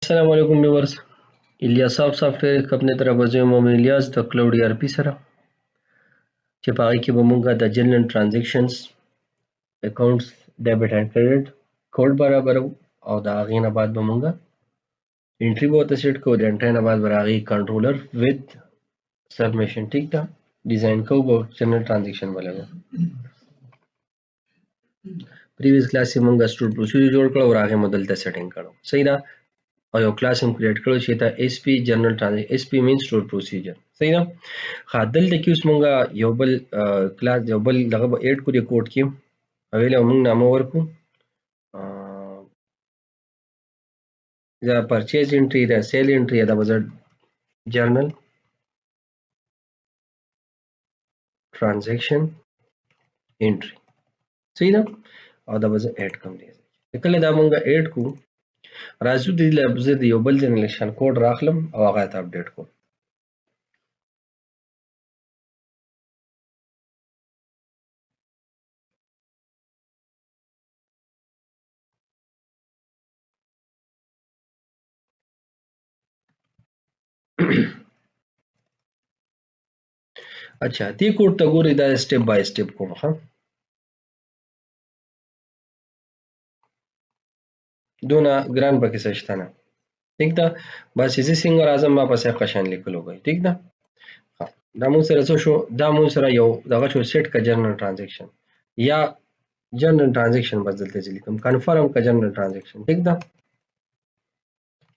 السلام علیکم ویورز الیاس سافټویر کمپنۍ طرف زه مومن الیاس د کلاود ار پی سره چې په هغې کې به مونږ د جنرال ټرانزیکشنز اکاونټس ډیبټ اینډ کریډټ کوډ برابرو او د هغې نه بعد به مونږ انټري به ورته سیټ کوو د انټري نه بعد به د هغې کنټرولر وذ سبمیشن ټیک ده ډیزاین کوو به جنرال ټرانزیکشن به لګو پریویس کلاس کې مونږ سټور پروسیجر جوړ کړو او هغې مو دلته سیټینګ کړو صحیح ده او یو کلاس هم کریټ کړو چې دا اس پی جنرال ټرانزیکشن اس پی مین سٹور پروسیجر صحیح ده ها دلته کې اوس مونږه یو بل کلاس یو بل دغه به ایډ کړو د کوډ کې اویل مونږ نامه ورکو دا پرچیز انټری دا سیل انټری دا به جرنل ټرانزیکشن انټری صحیح ده او دا به ایډ کوم دی کله دا مونږه ایډ کو راځو د لفظ د یو بل جنریشن کوډ راخلم او هغه ته اپډیټ کوم اچھا دې کوډ ته ګورئ دا سټیپ بای سټیپ کوم ها دونه ګران پکې څه شته نه ٹھیک ده بس زه څنګه راځم ما پسې قشان لیکلو وای ٹھیک ده دا مون سره څه شو دا مون سره یو دغه شو سیټ کا جنرال ټرانزیکشن یا جنرال ټرانزیکشن بدلته لیکم کنفرم کا جنرال ټرانزیکشن ٹھیک ده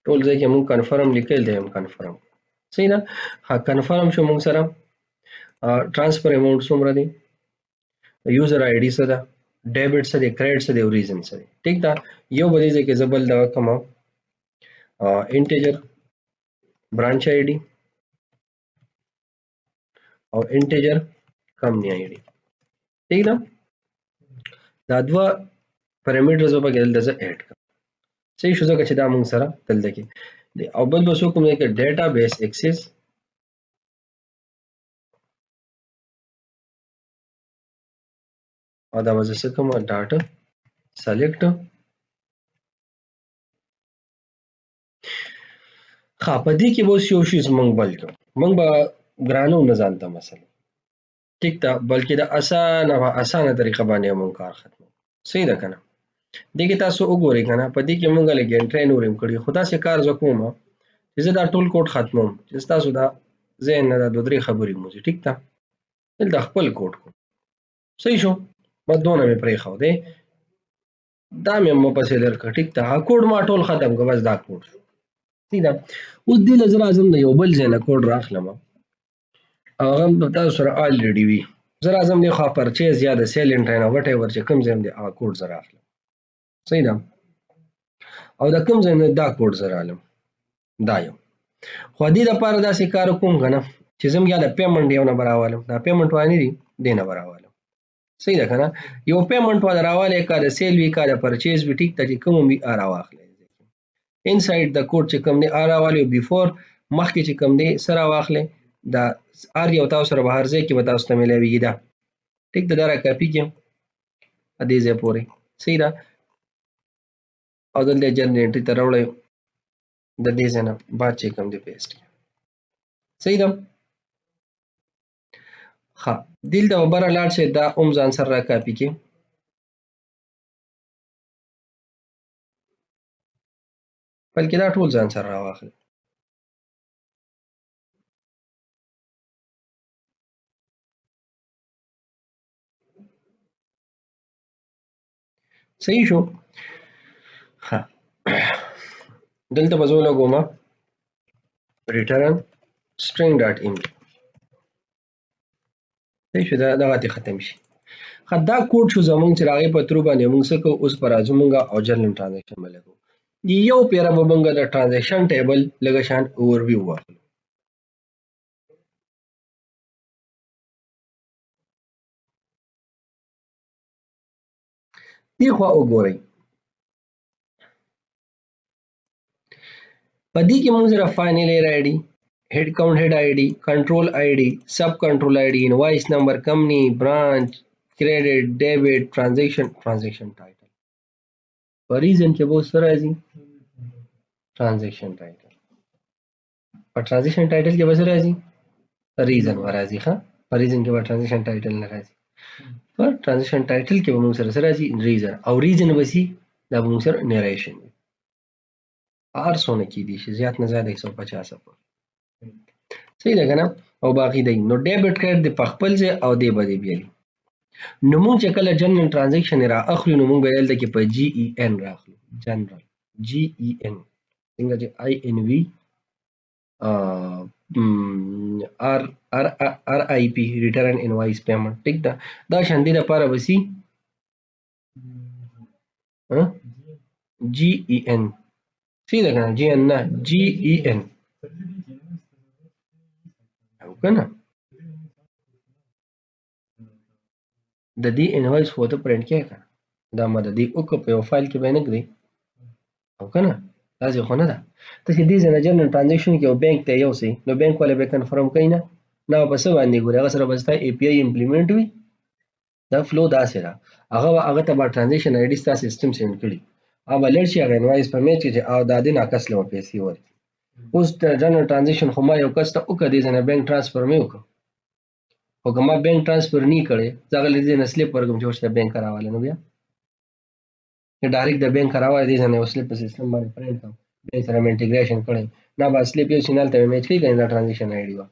ټول ځای کې مون کنفرم لیکل دی هم کنفرم صحیح ده ها کنفرم شو مون سره transfer amount څومره دی یوزر آی ډی څه ده ډیبټ څه دی کریډټ څه دی او ریزن څه دی ٹھیک ده یو به دې کې زبل دا کوم انټیجر برانچ آی ډی او انټیجر کمپنی آی ډی ٹھیک ده دا دوه پارامټرز په کې دلته اډ کړه صحیح شو ځکه چې دا موږ سره دلته کې او بل به څه کوم دی کې ډیټا بیس ایکسس او دا وځه څه کوم ډاټا سلیکټ ها په دې کې به یو شی زمونږ بل کوم موږ به ګرانو نه ځانته مثلا ټیک ده بلکې د اسانه طریقه باندې موږ کار ختمو صحیح ده کنه دې کې تاسو وګورئ کنه په دې کې موږ لګي انټری نورم کړی خدا سي کار زکوم چې زه دا ټول کوډ ختموم چې تاسو دا زین نه دا دوه درې خبرې مو ټیک ده دلته خپل کوډ کو صحیح شو مدونه مې پرې خو دی دا مې مو پسې درکړ ټیک ته کوډ ما ټول ختم کو بس دا کوډ صحیح ده اوس دې لزر اعظم د یو بل ځای نه کوډ راخلم او هغه تاسو سره الریډي وي زر اعظم دی خو پرچیز یا د سیل انټری نه وټ ایور چې کوم ځای دی هغه کوډ زر اخلم صحیح ده او دا کوم ځای نه دا کوډ زر علم دا یو خو دې لپاره داسې کار کوم کنه چې زم یا د پیمنټ یو نه براوالم دا پیمنټ وانی دی دینه براوالم صحیح ده کنه یو پیمنٹ والا راواله کا د سیل وی کا د پرچیز وی ټیک ته کوم وی ارا واخلې انساید د کوډ چې کوم دی ارا والی بیفور مخکې چې کوم دی سره واخلې دا ار یو تاسو سره بهر ځای کې به تاسو ته ملوي دا ټیک ده دا را کاپی کې ا دې ځای پورې صحیح ده او دلته جنریټ ته راوړې د دې ځای نه بعد چې کوم دی پیسټ صحیح ده ها دلته وبره لاړ شي دا ځان سره را کاپی کې بلکې دا ټول ځان سره راواخلي صحیح شو ها دلته به زه لګوم ریټرن string dot img صحیح شو دا دغه ختم شي دا کوډ شو زمونږ چې راغی په تر باندې موږ څه کو اوس پر ازمونګه او جنرال ټرانزیکشن ملګو یو پیرا وبنګه د ټرانزیکشن ټیبل لګه شان اوورویو واخلو دی خو وګورئ په دې کې موږ سره فاینل ایر آی ډي head count head id control id sub control id invoice number company branch credit debit transaction title په ریزن کې به سره راځي transaction title په ट्रांजेक्शन टाइटل کې به څه راځي ریزن به راځي ښه په ریزن کې به transaction title نه راځي په ट्रांजेक्शन टाइटل کې به موږ سره څه راځي ریزن او ریزن به سي دا به موږ سره نریشن وي هر څونه کېدی شي زیات نه زیات 150 پورې صحیح ده که نه او باقي دی نو ډیبټ کارت د په خپل ځای او دی به دی بیایي نو موږ چې کله جنرال ټرانزیکشن را اخلو نو موږ به دلته کې په جی ای ان راخلو جنرال جی ای ان څنګه چې آی ان وی ار آی پی ریټرن انوایس پیمنٹ ټیک ده دا شان دي لپاره وسی جی ای ان صحیح ده کنه جی ان نه جی ای ان او کنه د دې انوایس فوټو پرنٹ کې کنه دا مده دی او په یو فایل کې به نه کړی او کنه داسې خو نه ده ته چې دې ځنه جنرال ټرانزیکشن کې یو بانک ته یو سي نو بانک والے به کنفرم کوي نه نو په څه باندې ګوري هغه سره به ستا ای پی آی امپلیمنٹ وي دا فلو داسې ده هغه ته به ټرانزیکشن آی ډي ستا سیستم سینډ کړي هغه لړ شي هغه انوایس په میچ چې او دا دې ناقص له پیسې ورکړي اوس جنرال ټرانزیکشن خو ما یو کس ته وکړه دې ځنه بانک ټرانسفر مې وکړ خو که ما بانک ټرانسفر نه کړي ځکه دې نه سلیپ ورکوم چې ورته بانک راواله نو بیا ډایرکټ د بانک راوړی دې ځنه یو سلیپ په سیستم باندې پرنټ کړم بیا سره مې انټیګریشن کړی نه به سلیپ یو سینال ته میچ کوي کنه دا ټرانزیکشن آی ډي وه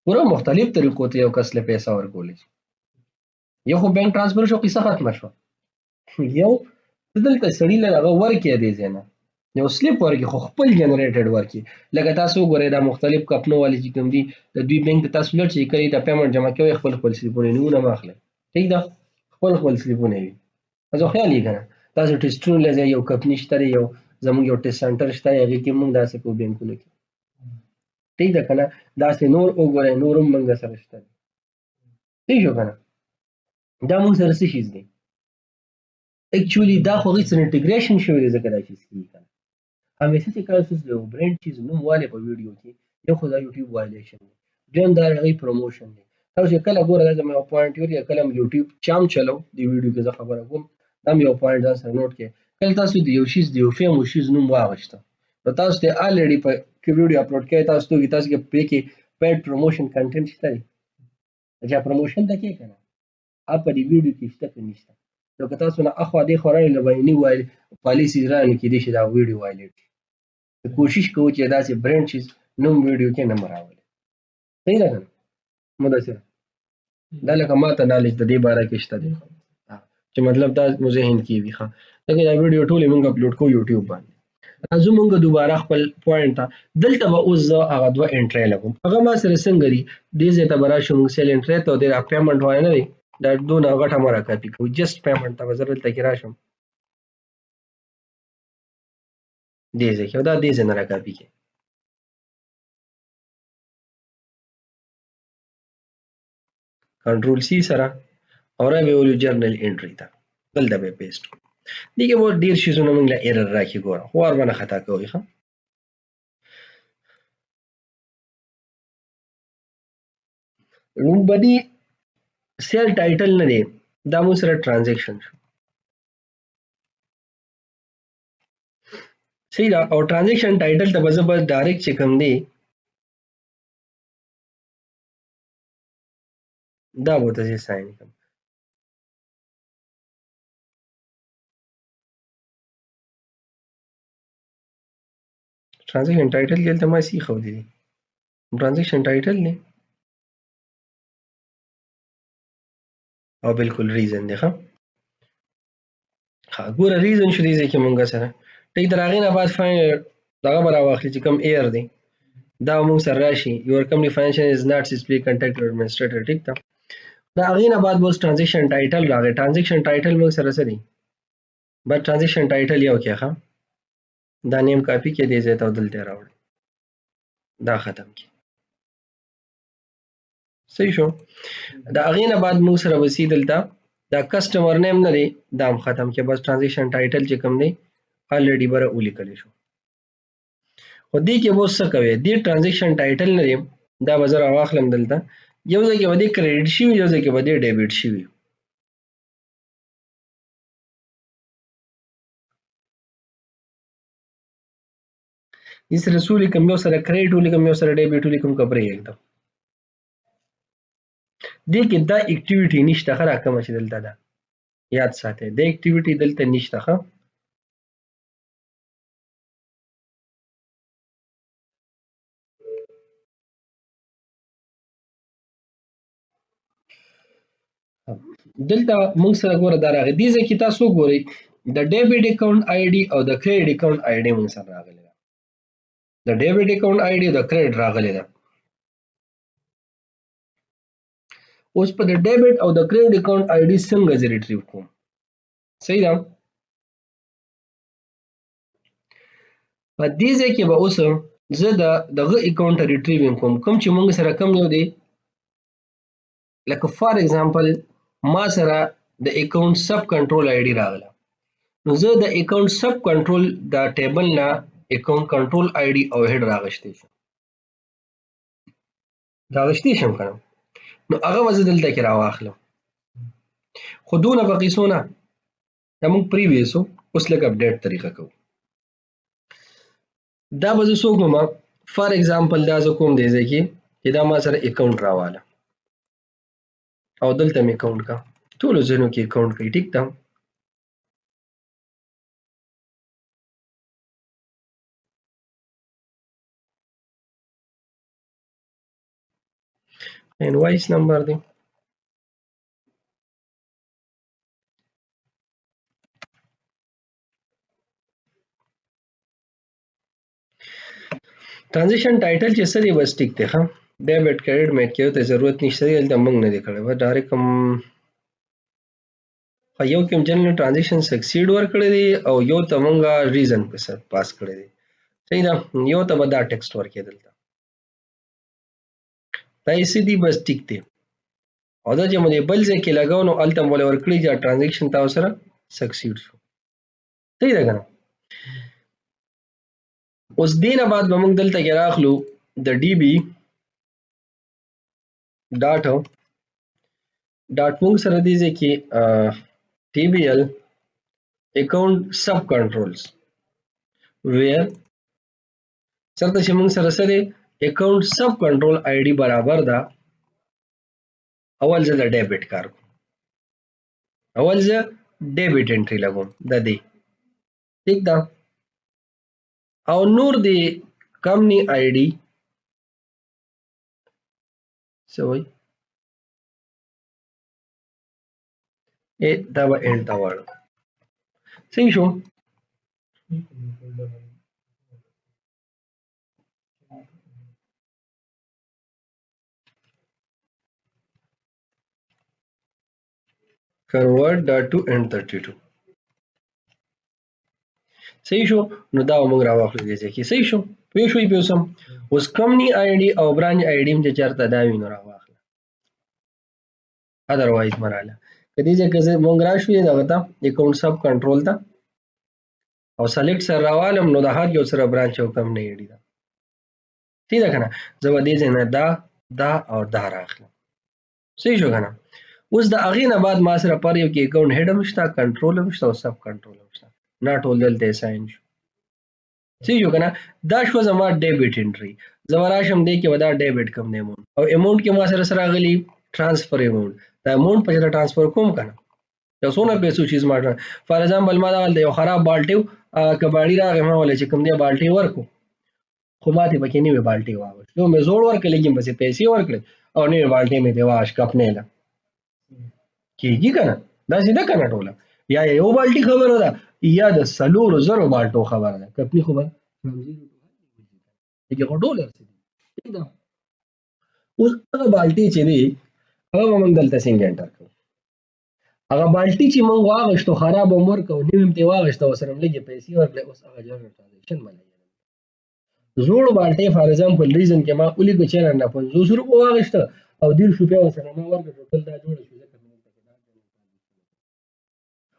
پوره مختلف طریقو ته یو کس له پیسې ورکولی شي یو خو بانک ټرانسفر شو قصه ختمه شوه یو دلته سړي له هغه ورکړي دې ځای نه یو سلیپ ورکړي خو خپل جنریټډ ورکړي لکه تاسو وګورئ دا مختلف کمپنو والي چې کوم دي د دوی بانک ته تاسو لړ چې کوي دا پیمنټ جمع کوي خپل سلیپونه نیونه مه اخلئ ټیک ده خپل سلیپونه وي تاسو خیال یې کنه تاسو ټیسټونه لږه یو کمپنی شته یو زموږ یو ټیسټ سنټر شته هغه کې موږ داسې کوو بانکونو کې ٹھیک ده کنه داسې نور وګورئ نور هم موږ سره شته ٹھیک شو کنه دا موږ سره څه شیز دی اکچولی دا خو هیڅ انټیګریشن شوی دی ځکه دا چیز کیږي کنه همیشه چې کله تاسو یو برانډ چیز نوم والے په ویډیو کې یو خو دا یوټیوب وایلیشن دی دویم دا هغه پروموشن دی تاسو کله ګوره دا مې یو پوینټ یو کله یوټیوب چام چلو دی ویډیو کې زه خبره کوم دا یو پوینټ ځان سره نوٹ کړئ کله تاسو د یو شیز د یو فیم شیز نوم واغشته نو تاسو ته الریډي په کې ویډیو اپلوډ کړئ تاسو کې په کې پیډ پروموشن کنټینټ شته دی چې پروموشن د کې کنه اپ په دې ویډیو کې شته کې نشته نو که تاسو نه اخوا دې خورای لبایني وایي پالیسی رانه کې دي چې دا ویډیو وایلیټ کوشش کوو چې داسې برانډ چیز نوم ویډیو کې نه مراولي صحیح ده کنه مدثر دا لکه ماته نالج د دې باره کې شته دی چې مطلب دا مو ذهن کې وي ښه لکه دا ویډیو ټولې موږ اپلوډ کوو یوټیوب باندې راځو موږ دوباره خپل پوینټ ته دلته به اوس زه هغه دوه انټری لګوم هغه ما سره څنګه دي دې ځای ته به راشو موږ سیل انټری ته د پیمنټ وای نه دی دا دونه غټه مه راکاپي کوو جسټ پیمنټ ته به زه دلته کې راشم دې ځای کې او دا دې ځای نه راکاپي کې کنټرول سی سره او را به ولو جرنل انټری ته دلته به پیسټ دې کې به ډېر شیزونه موږ له ایرر راکړي ګوره خو وار به نه خطا کوئ ښه موږ به دې سیل ټایټل نه دی دا موږ سره ټرانزیکشن شو صحیح ده او ټرانزیکشن ټایټل ته به زه بس ډایرکټ چې کوم دی دا به ورته ساین کړم transaction title کې دلته ما سی خو دي transaction title نه او بالکل ریزن دی ښه ګوره ریزن شو دی چې مونږ سره ټیک دراغې نه بعد فاین دغه به راواخلي چې کوم ایر دی دا مونږ سره راشي یور کمپنی فاینانشل از ناٹ ډسپلی کنټیکټ ایڈمنسټریټر ټیک ده دا هغې نه بعد بس transaction title راغی transaction title مونږ سره څه دی بس transaction title یو کې ښه دا نیم کاپی کې دی ځای ته دلته راوړئ دا ختم کی صحیح شو دا هغې نه بعد موږ سره وسی دلته دا کسټمر نیم نه دی دا هم ختم کې بس transaction title چې کوم دی الریډي بره ولیکلی شو خو دې کې به اوس څه کوئ دې transaction title نه دی دا به زه راواخلم دلته یو ځای کې به دې کریډټ شوي یو ځای کې به دې ډیبټ شوي دې سره څو لیکم یو سره کریډټ ولیکم یو سره ډیبټ ولیکم که پرېږدم دې کې دا اکټیویټي نشته ښه راکمه چې دلته ده یاد ساتئ دا اکټیویټي دلته نشته ښه دلته موږ سره ګوره دا راغی دې ځای کې تاسو وګورئ د ډیبټ اکاونټ آی ډي او د کریډټ اکاونټ آی ډي موږ سره راغلی ده د ډیبټ اکاونټ آی ډي او د کریډټ راغلی ده اوس په د ډیبټ او د کریډټ اکاونټ آی ډي څنګه زه ریټریو کوم صحیح ده په دې ځای کې به اوس زه د دغه اکاونټ ریټریوینګ کوم کوم چې موږ سره کم یو دی لکه فار ایگزامپل ما سره د اکاونټ سب کنټرول آی ډي راغله نو زه د اکاونټ سب کنټرول د ټیبل نه اکاونټ کنټرول آی ډي او هډ راغشتی شم کنه نو هغه به زه دلته کې راواخلم خو دونه په قیسو نه دا موږ پریویسو اوس لږ اپډیټ طریقه کوو دا به زه څو کوم فار ایگزامپل دا زه کوم دی ځای کې چې دا ما سره اکاونټ راواله او دلته مې اکاونټ کا ټولو ځینو کې اکاونټ کوي ټیک ده انوایس نمبر دی transition title چې څه دی بس ټیک دی ښه ډیبټ کریډټ میټ کې ته ضرورت نشته دی دلته موږ نه دی کړی بس ډایرکټ کوم یو کې جنرال ټرانزیشن سکسیډ ورکړی دی او یو ته موږ ریزن پاس کړی دی صحیح ده یو ته به دا ټیکسټ ورکړي دلته دا یې څه دي بس ټیک دی او دا چې موږ بل ځای کې لګاو نو هلته مو ورکړي چې ټرانزیکشن تاسو سره سکسیډ شو صحیح ده که نه اوس دې نه بعد به موږ دلته کې راخلو د ډي بي ډاټ موږ سره دې ځای کې TBL account sub controls where چرته چې موږ سره سره account sub control ID برابر ده اول زه د ډیبټ کار کوم اول زه ډیبټ انټری لګوم د دې ٹھیک ده او نور دی کمپنی آی ډي سوي دا به انټ تا وړ صحیح شو convert that to n32 صحیح شو نو دا موږ راوخلو دې ځکه صحیح شو پوه شوي په سم اوس کمپنی آی ډي او برانچ آی ډي چې چرته دا وینو راوخله اذروایز مراله کدی ځکه موږ راشو دا غته اکاونټ سب کنټرول تا او سلیکټ سره راوالم نو د هر یو سره برانچ او کمپنی آی ډي دا ٹھیک ده کنه زه به دې نه دا او دا راخلم صحیح شو کنه اوس د اغې نه بعد ما سره پر یو کې اکاونټ هډ هم شته کنټرول هم شته او سب کنټرول هم شته not all دلته ساين شو صحیح شو کنه دا شو زما ډیبټ انټری زما راشم دی کې ودا ډیبټ کم دی اماونت او اماونت کې ما سره سره غلی ټرانسفر اماونت دا اماونت په جره ټرانسفر کوم کنه یو څونه پیسو چیز ماټر فار ایگزامپل ما دا یو خراب بالټیو کباړی راغی ما ولې چې کوم دی بالټي ورکو خو ماته پکې نیوه بالټي واغښت نو مې زوړ ورکړل لګیم بس پیسې ورکړل او نیوه بالټي مې دی واش کپ نه لا کیږي کنه دا سیده کنه ټوله یا یو بالټي خبره ده یا د سلور زرو بالټو خبره ده کپنی خو به دغه غډول ټیک ده اوس هغه بالټي چې دی هغه موږ دلته څنګه انټر کوو هغه بالټي چې موږ واغښتو خراب عمر کو نیوم ته واغښتو سره لګي پیسې ورکړل اوس هغه جنرال ټرانزیکشن باندې زوړ بالټي فار ایگزامپل ریزن کې ما اولی کو چیرې نه 500 روپے واغښته او 150 روپے سره ما ورکړل ټول دا جوړ شو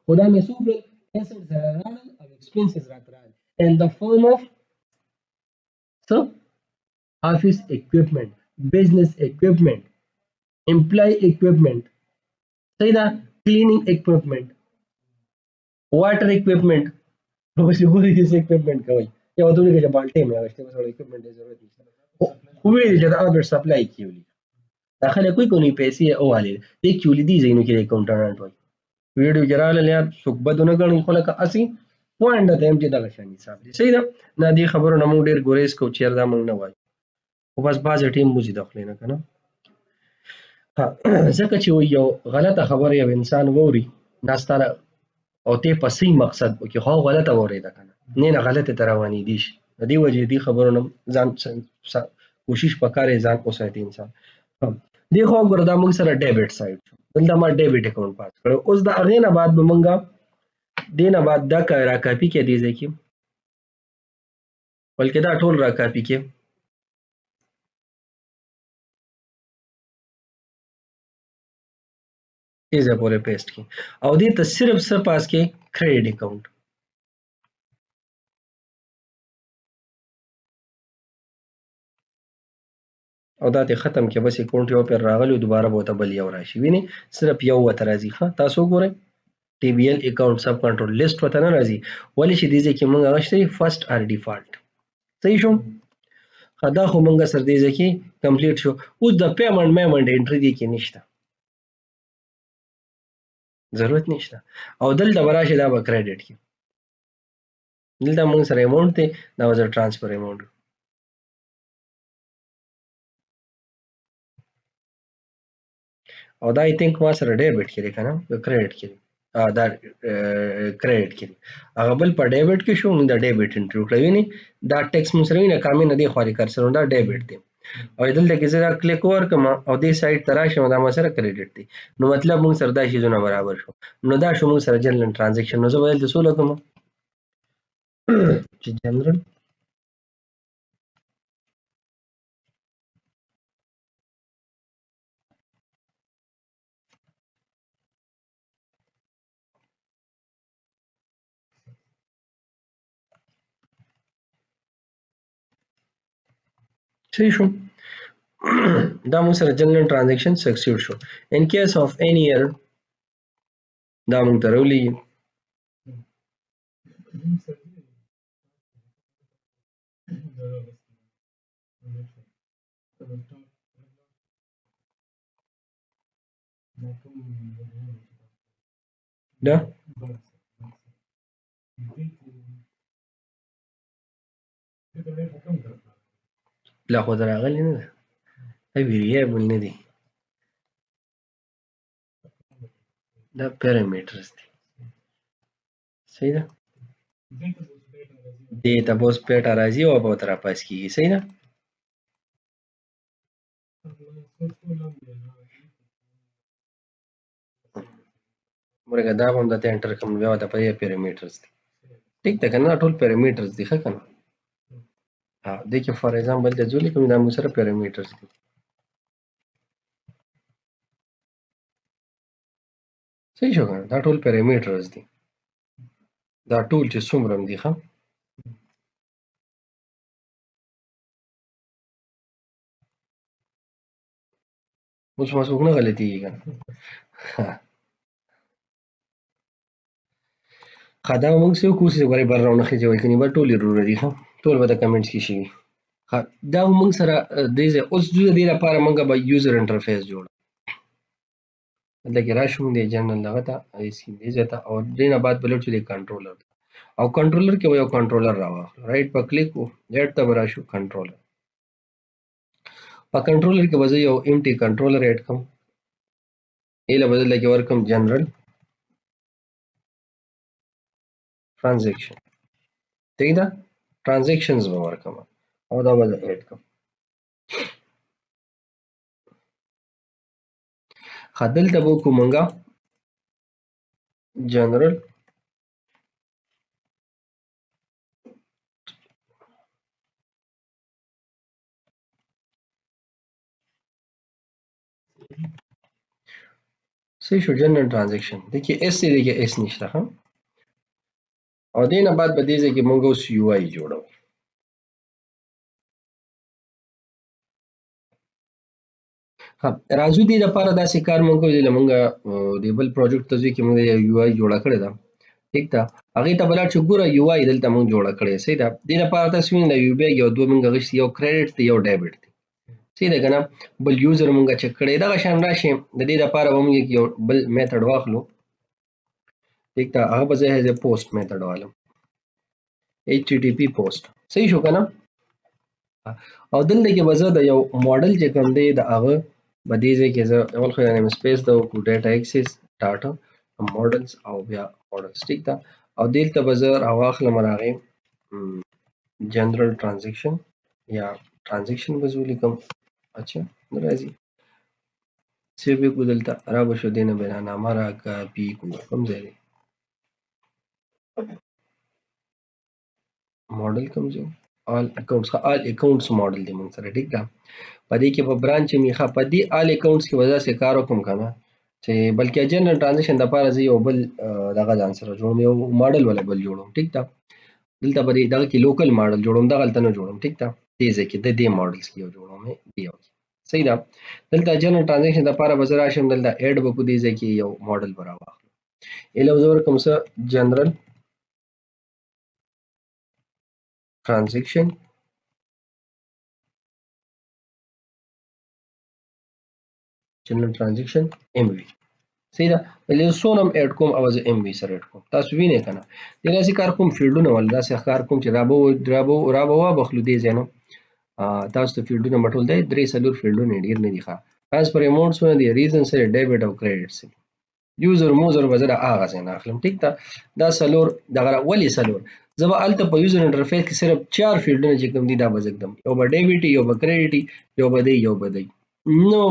خدا مې سوبل assets that are running of expenses that run in the form of so office equipment, business equipment, employee equipment, say the cleaning equipment, water equipment, obviously equipment یو ته ولیکه چې بالټې مې اغوستې بس وړه اکوپمنټ یې ضرورت نشته خو ویلي چې دا اوبر سپلای کې ولي دا خلک کوئی کوي پیسې اوالې دې کې ولې دي ځینو کې اکاونټنټ وایي ویډیو کې راغله یار څوک بد نه ګڼي خو لکه اسی پوینټ ته هم چې دغه شان حساب دي صحیح ده نه دې خبرو نه موږ ډېر ګوریز کوو چې دا موږ نه وایو خو بس بعضې ټیم موزي د خولې نه که نه ځکه چې یو غلطه خبره یو انسان واوري دا ستاره او ته په صحیح مقصد کې خو غلطه واورېده که نه نه غلطه ته روانېدی شي د دې وجې دې خبرو نه ځان کوشش پکار دی ځان وساتي انسان دې خو ګوره دا موږ سره ډیبټ سایډ شو دلته ما ډیبټ اکاونټ پاس کړی اوس د هغې نه بعد به موږ دې نه بعد دا را کاپي کې دې ځای کې بلکې دا ټول را کاپي کې دې ځای پورې پیسټ کې او دې ته صرف څه پاس کې کریډټ اکاونټ او دا ته ختم کې بس اکاونټ یو پر راغلی دوباره به ته بل یو راشي ویني صرف یو وته راځي ښه تاسو ګورئ ټي بي ایل اکاونټ سب کنټرول لیست وته نه راځي ولې چې دې ځای کې موږ هغه شته فرست آر ډیفالت صحیح شو دا خو موږ سره دې ځای کې کمپلیټ شو اوس د پیمنټ انټری دې کې نشته ضرورت نشته او دلته به راشي دا به کریډټ کې دلته موږ سره اماونټ دی دا به زه ټرانسفر اماونټ او دا آی تھنک ما سره ډیبټ کې دی که نه کریډټ کې دی دا کریډټ کې دی هغه بل په ډیبټ کې شو موږ د ډیبټ انټری وکړه ویني دا ټیکس موږ سره ویني کامې نه دی خواري کرسر دا ډیبټ دی او دلته کې زه دا کلیک ورکړم او دې سایډ ته راشم دا ما سره کریډټ دی نو مطلب موږ سره دا شیزونه برابر شو نو دا شو موږ سره جنرال ټرانزیکشن نو زه به دلته څه ولیکم چې جنرال صحیح شو دا موږ سره جنرال ټرانزیکشن سکسیډ شو ان کیس اف any error دا موږ ته راولېږي دا لا خو راغلی نه ده ویریبل نه دی دا پیرامیټرز دي صحیح ده دې ته به اوس پیټه راځي او به ورته راپاس کېږي صحیح ده مرګه دا به هم درته انټر کړم بیا ورته په دې پیرامیټرز دي ټیک ده که نه ټول پیرامیټرز دي ښه که نه دې کې فار ایگزامپل ته ځو لیکم دا موږ سره پیرامیټرز دي صحیح شو که نه دا ټول پیرامیټرز دي دا ټول چې څومره هم دي ښه اوس ما څوک نه غلطېږي که نه دا موږ څه وکړو چې ګورئ بر راونه خېژوئ که نه به ټول ضرور دي ښه ټول به د کمنټس کې شوي دا موږ سره دې ځای اوس د دې لپاره موږ به یوزر انټرفیس جوړو دلته کې راشو د جنرال دغه ته دې ځای ته او دې نه بعد به لټ شو د کنټرولر او کنټرولر کې به یو کنټرولر راواخلو رایټ په کلیک وو ایډ ته به راشو کنټرولر په کنټرولر کې به زه یو امټي کنټرولر ایډ کړم ایله به دلته کې ورکړم جنرال ټرانزیکشن ٹھیک ده ټرانزیکشنز به ورکړم او دا به زه ایډ کړم دلته به وکړو مونږه جنرال صحیح شو جنرال ټرانزیکشن دغه اس دی دغه اس نشته ها او دې نه بعد به دې ځای کې مونږ اوس یو آی جوړو راځو دې لپاره داسې کار مونږ کوو چې مونږ د بل پروجیکټ ته ځو کې مونږ یو آی جوړه کړې ده ٹھیک ده هغې ته به لاړ شو. ګوره یو آی دلته موږ جوړه کړې صحیح ده. دې لپاره تاسو وینئ د یو بیګ یو دوه موږ اخیستي، یو کریډټ دی یو ډیبټ دی صحیح ده که نه. بل یوزر موږ چک کړی. دغه شان راشي د دې لپاره به موږ یو بل میتھډ واخلو ٹھیک ده. هغه به زه ایز پوسټ میتھډ والم HTTP پوسټ صحیح شو که نه. او دلته کې به زه د یو ماډل چې کوم دی د هغه په دې ځای کې زه اول خو نیم سپیس ته وکړو ډیټا اکسس ډاټا ماډلز او بیا ماډلز ټیک ده. او دلته به زه راواخلم هغې جنرال ټرانزیکشن یا ټرانزیکشن به زه ولیکم. اچھا نه راځي سیو یې کړو دلته را به شو دې نه بیانامه را کاپي کړو کوم ځای دی ماډل کوم ځای آل اکاونټس آل اکاونټس ماډل دی موږ سره ټیک ده. په دې کې په برانچ میخه په دې آل اکاونټس کې به داسې کار وکړم که نه چې بلکې جنرال ټرانزیکشن دپاره زه یو بل دغه ځان سره جوړوم یو ماډل والا بل جوړوم ټیک ده. دلته به دغه کې لوکل ماډل جوړوم دغلته نه جوړوم ټیک ده. دې ځای کې د دې ماډلز کې یو جوړوم دې یو صحیح ده. دلته جنرال ټرانزیکشن دپاره به زه راشم دلته ایډ به کړو دې ځای کې یو ماډل به راواخلم ایله به زه ورکړم څه جنرال ټرانزیکشن جنرال ټرانزیکشن ام وی صحیح ده. له څونه هم ایډ کوم او زه ام وی سره ایډ کوم تاسو وینئ که نه. دې داسې کار کوم فیلډونه ول داسې کار کوم چې را به وبخلو دې ځای نه تاسو ته فیلډونه به ټول دی 3-4 فیلډونه ډېر نه دي ښه. ټرانسفر اماونټسونه دي ریزن سره ډیبټ او کریډټ سره یوزر موزر به زه د هغه ځای نه اخلم ټیک ده. دا څلور دغه ولې څلور زه به هلته په یوزر انټرفیس کې صرف 4 فیلډونه چې کوم دي دا به زه ږدم یو به ډیبټ یو به کریډټ یو به دی یو به دی نو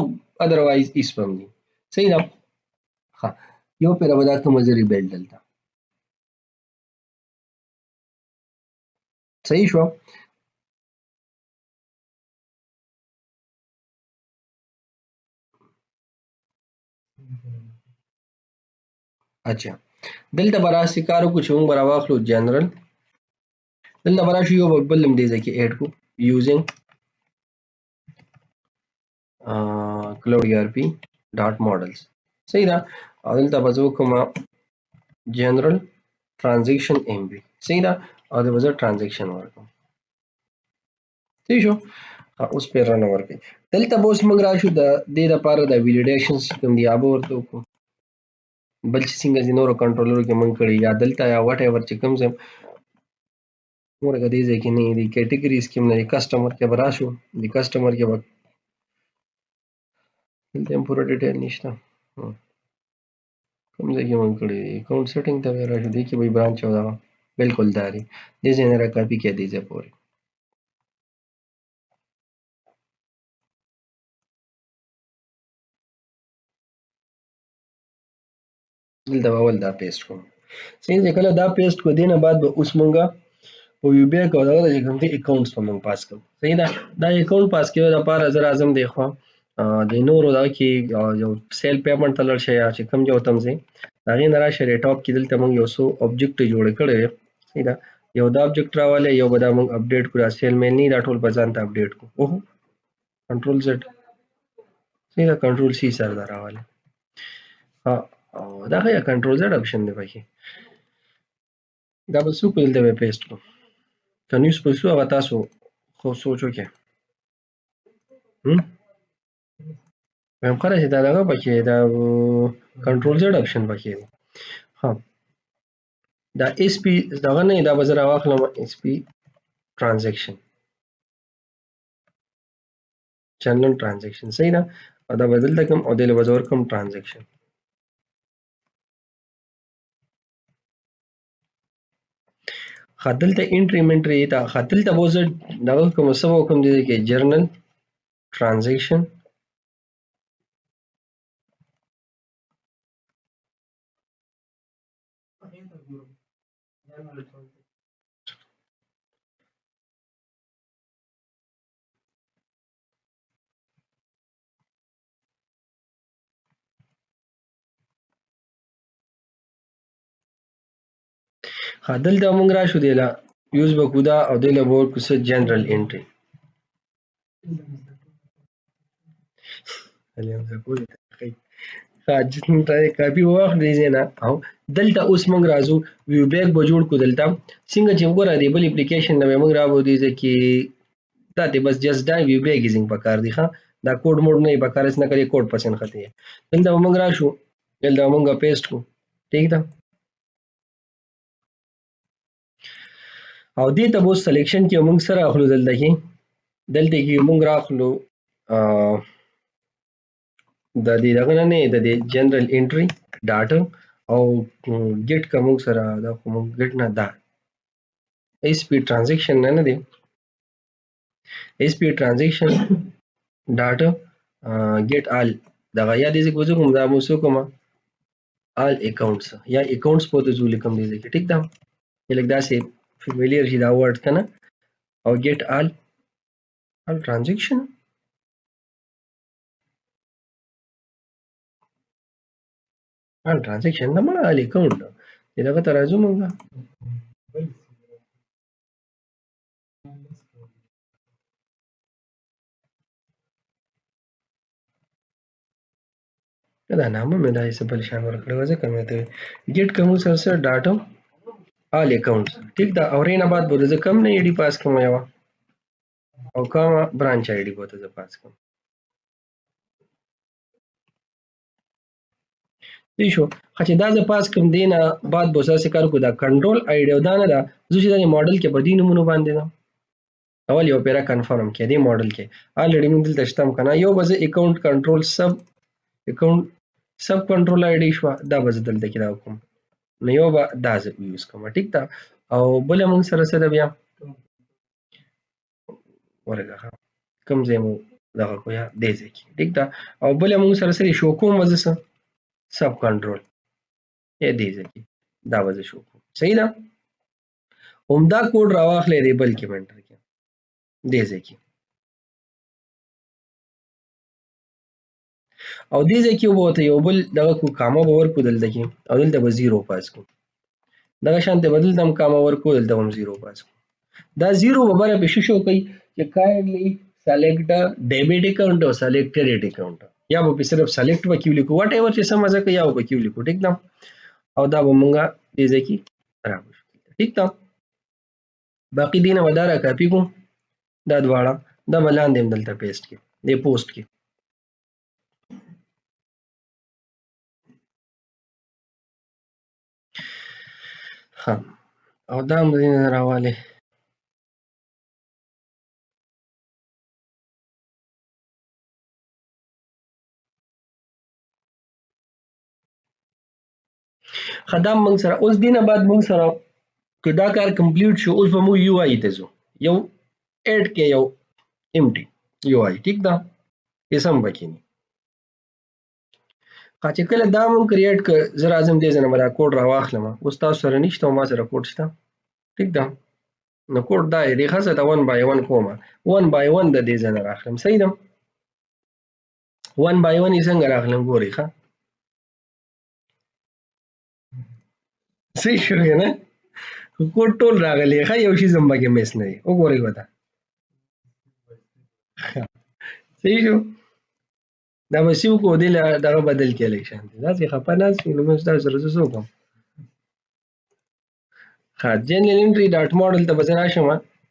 ادروایز هیڅ به هم نه صحیح ده. ښه یو پیره به دا کومه زه ریبیلډ دلته صحیح شوه. اچھا دلته به راسې کار وکړو چې موږ به راواخلو جنرال دلته به راشو یو بل هم دې ځای کې ایډ کړو یوزینګ کلاوډ ERP ډاټ ماډلز صحیح ده. او دلته به زه وکړم جنرال ټرانزیکشن ام وی صحیح ده. او د به زه ټرانزیکشن ورکړم صحیح شو. اوس پرې رانه ورکړئ. دلته به اوس موږ راشو د دې دپاره د ویلیډیشنز چې کوم دي هغه به ورته وکړو بل چې څنګه چې نورو کنټرولرو کې موږ کړي یا دلته یا واټ ایور چې کوم ځای موږ دې ځای کې نه دي کیټګریز کې هم نه دي کسټمر کې به راشو د کسټمر کې به دلته هم پوره ډیټیل نشته کوم ځای کې موږ کړي دي اکاونټ سیټینګ ته به راشو دې کې به برانچ او دغه بالکل دا دی دې ځای نه را کاپي کړئ دې ځای پورې دلته به اول دا پیسټ کوم صحیح چې کله دا پیسټ کړو دې نه بعد به اوس مونږه په یو بیک او دغه چې کوم دي اکاونټس به مونږ پاس کوو صحیح ده. دا اکاونټ پاس کېدو لپاره زه راځم دی خوا د نورو دغه کې یو سیل پیمنټ ته لاړ شئ یا چې کوم ځای ته هم ځئ د هغې نه راشئ ټاپ کې دلته مونږ یو څو اوبجیکټ جوړې کړی دی صحیح ده. یو دا اوبجیکټ راوالی یو به دا مونږ اپډیټ کړو دا سیل میل نه دا ټول به ځان ته اپډیټ کړو اوهو کنټرول زیډ صحیح ده کنټرول سی سره دا راوالی او دغه یا کنټرول زیډ اپشن دی پکې دا به څه وکړو دلته به یې پیسټ کړو که نیوز پسو هغه تاسو خو سوچ وکړئ ویم ښه راشي دا دغه پکې دا کنټرول زیډ اپشن پکې دی ښه دا ایس پی دغه نه دا به زه راواخلم ایس پی ټرانزیکشن جنرال ټرانزیکشن صحیح ده او دا به دلته کوم او دې له به زه ورکړم ټرانزیکشن ښه دلته انټري منټري ته ښه دلته به زه دغه کوم څه به وکړم دې کې جنرال ټرانزیکشن ښه دلته موږ راشو دی له یوز به کړو دا او دی له به ورکړو څه جنرال انټري کاپي واخلې ځینه او دلته اوس موږ راځو ویو بیک به جوړ کړو دلته څنګه چې وګوره د بل اپلیکیشن نه به موږ راوړو دې ځای کې دا دی بس جست دا ویو بیک یوزینګ پکار دی ښه دا کوډ موډ نه پکار اس نه کړي کوډ پسند خطي دلته به موږ راشو دلته به موږ پیسټ کو ٹھیک ده او دې ته به سلیکشن کې موږ سره اخلو دلته کې موږ راخلو د دې دغه نه د دې جنرال انټری ډاټا او ګیټ کوم سره دا کوم ګیټ نه دا اس پی ټرانزیکشن نه دی اس پی ټرانزیکشن ډاټا ګیټ آل دغه یا دې کوم کوم دا مو سو کوم آل اکاونټس یا اکاونټس په تاسو لیکم دي کې ټیک ده لکه دا سي فیملیئر شي دا ورډ کنه او ګیټ آل ټرانزیکشن transaction number al account idaga tarazu manga دا نامه مې دا یې بل شان ورکړی و ځکه مې ته ګیټ کوم سره ډاټا آل اکاونټس ٹھیک دا اور نه بعد بوله زه کم نه ایډي پاس کوم یو او کوم برانچ ایډي بوته زه پاس کوم دی شو چې دا زه پاس کوم دینه بعد بوسه سره کار کو دا کنټرول ایډي او دا نه دا زه چې دا ماډل کې بدینو مونږ باندې دا اول یو پیرا کنفرم کې دی ماډل کې الریډي موږ دلته شتم کنه یو بز اکاونټ کنټرول سب اکاونټ سب کنټرول ایډي شو دا بز دلته کې دا کوم نو یو به دا زه یوز کوم ټیک دا او بل موږ سره سره بیا ورګه کوم ځای مو دغه کو یا دی ځکه ټیک دا او بل موږ سره سره شو کوم وځه سب کنټرول یا دی ځکه دا وځه شو صحیح ده همدا کوډ راواخلې دی بل کې منټر کې دی ځکه او دې ځکه وته یو بل دغه کو کاما باور کو دلته کې او دلته به 0 پاس کو دغه شانته بدل دم کاما ور کو دلته هم 0 پاس کو دا 0 وبره به شو کوي چې کایندلی سلیکټ ډیبټ اکاؤنٹ او سلیکټ کریډټ اکاؤنٹ یا به صرف سلیکټ وکیو لیکو واټ ایور چې سمجه کوي یا وکیو لیکو ټیک ده او دا به مونږه دې ځکه راوښ ټیک ده باقی دینه وداره کاپی کو دا دواړه دا بلاندې دلته پیسټ کې دې پوسټ کې ها او دا مدینه راواله خدام موږ سره اوس دینه بعد موږ سره که دا کار کمپلیټ شو اوس به موږ یو آی ته ځو یو اډ کې یو امټي یو آی ټیک ده اسم بکینی چې کله دا مون کریټ ک زه راځم دې ځنه مرا کوډ راواخلم اوس تاسو سره نشته او ما سره کوډ شته ټیک ده نو کوډ دا دی خاصه دا 1 بای 1 کومه 1 بای 1 د دې ځنه راخلم صحیح ده 1 بای 1 یې څنګه راخلم ګوري ښه صحیح شو نه کوډ ټول راغلی ښه یو شی زما کې مس نه وګورئ وتا صحیح شو دا مسیو کو دل دغه بدل کې الیکشن دا چې خپه نه شي نو موږ تاسو سره څه کوم ها جنرال انټری ډاټ ماډل ته بزر راشم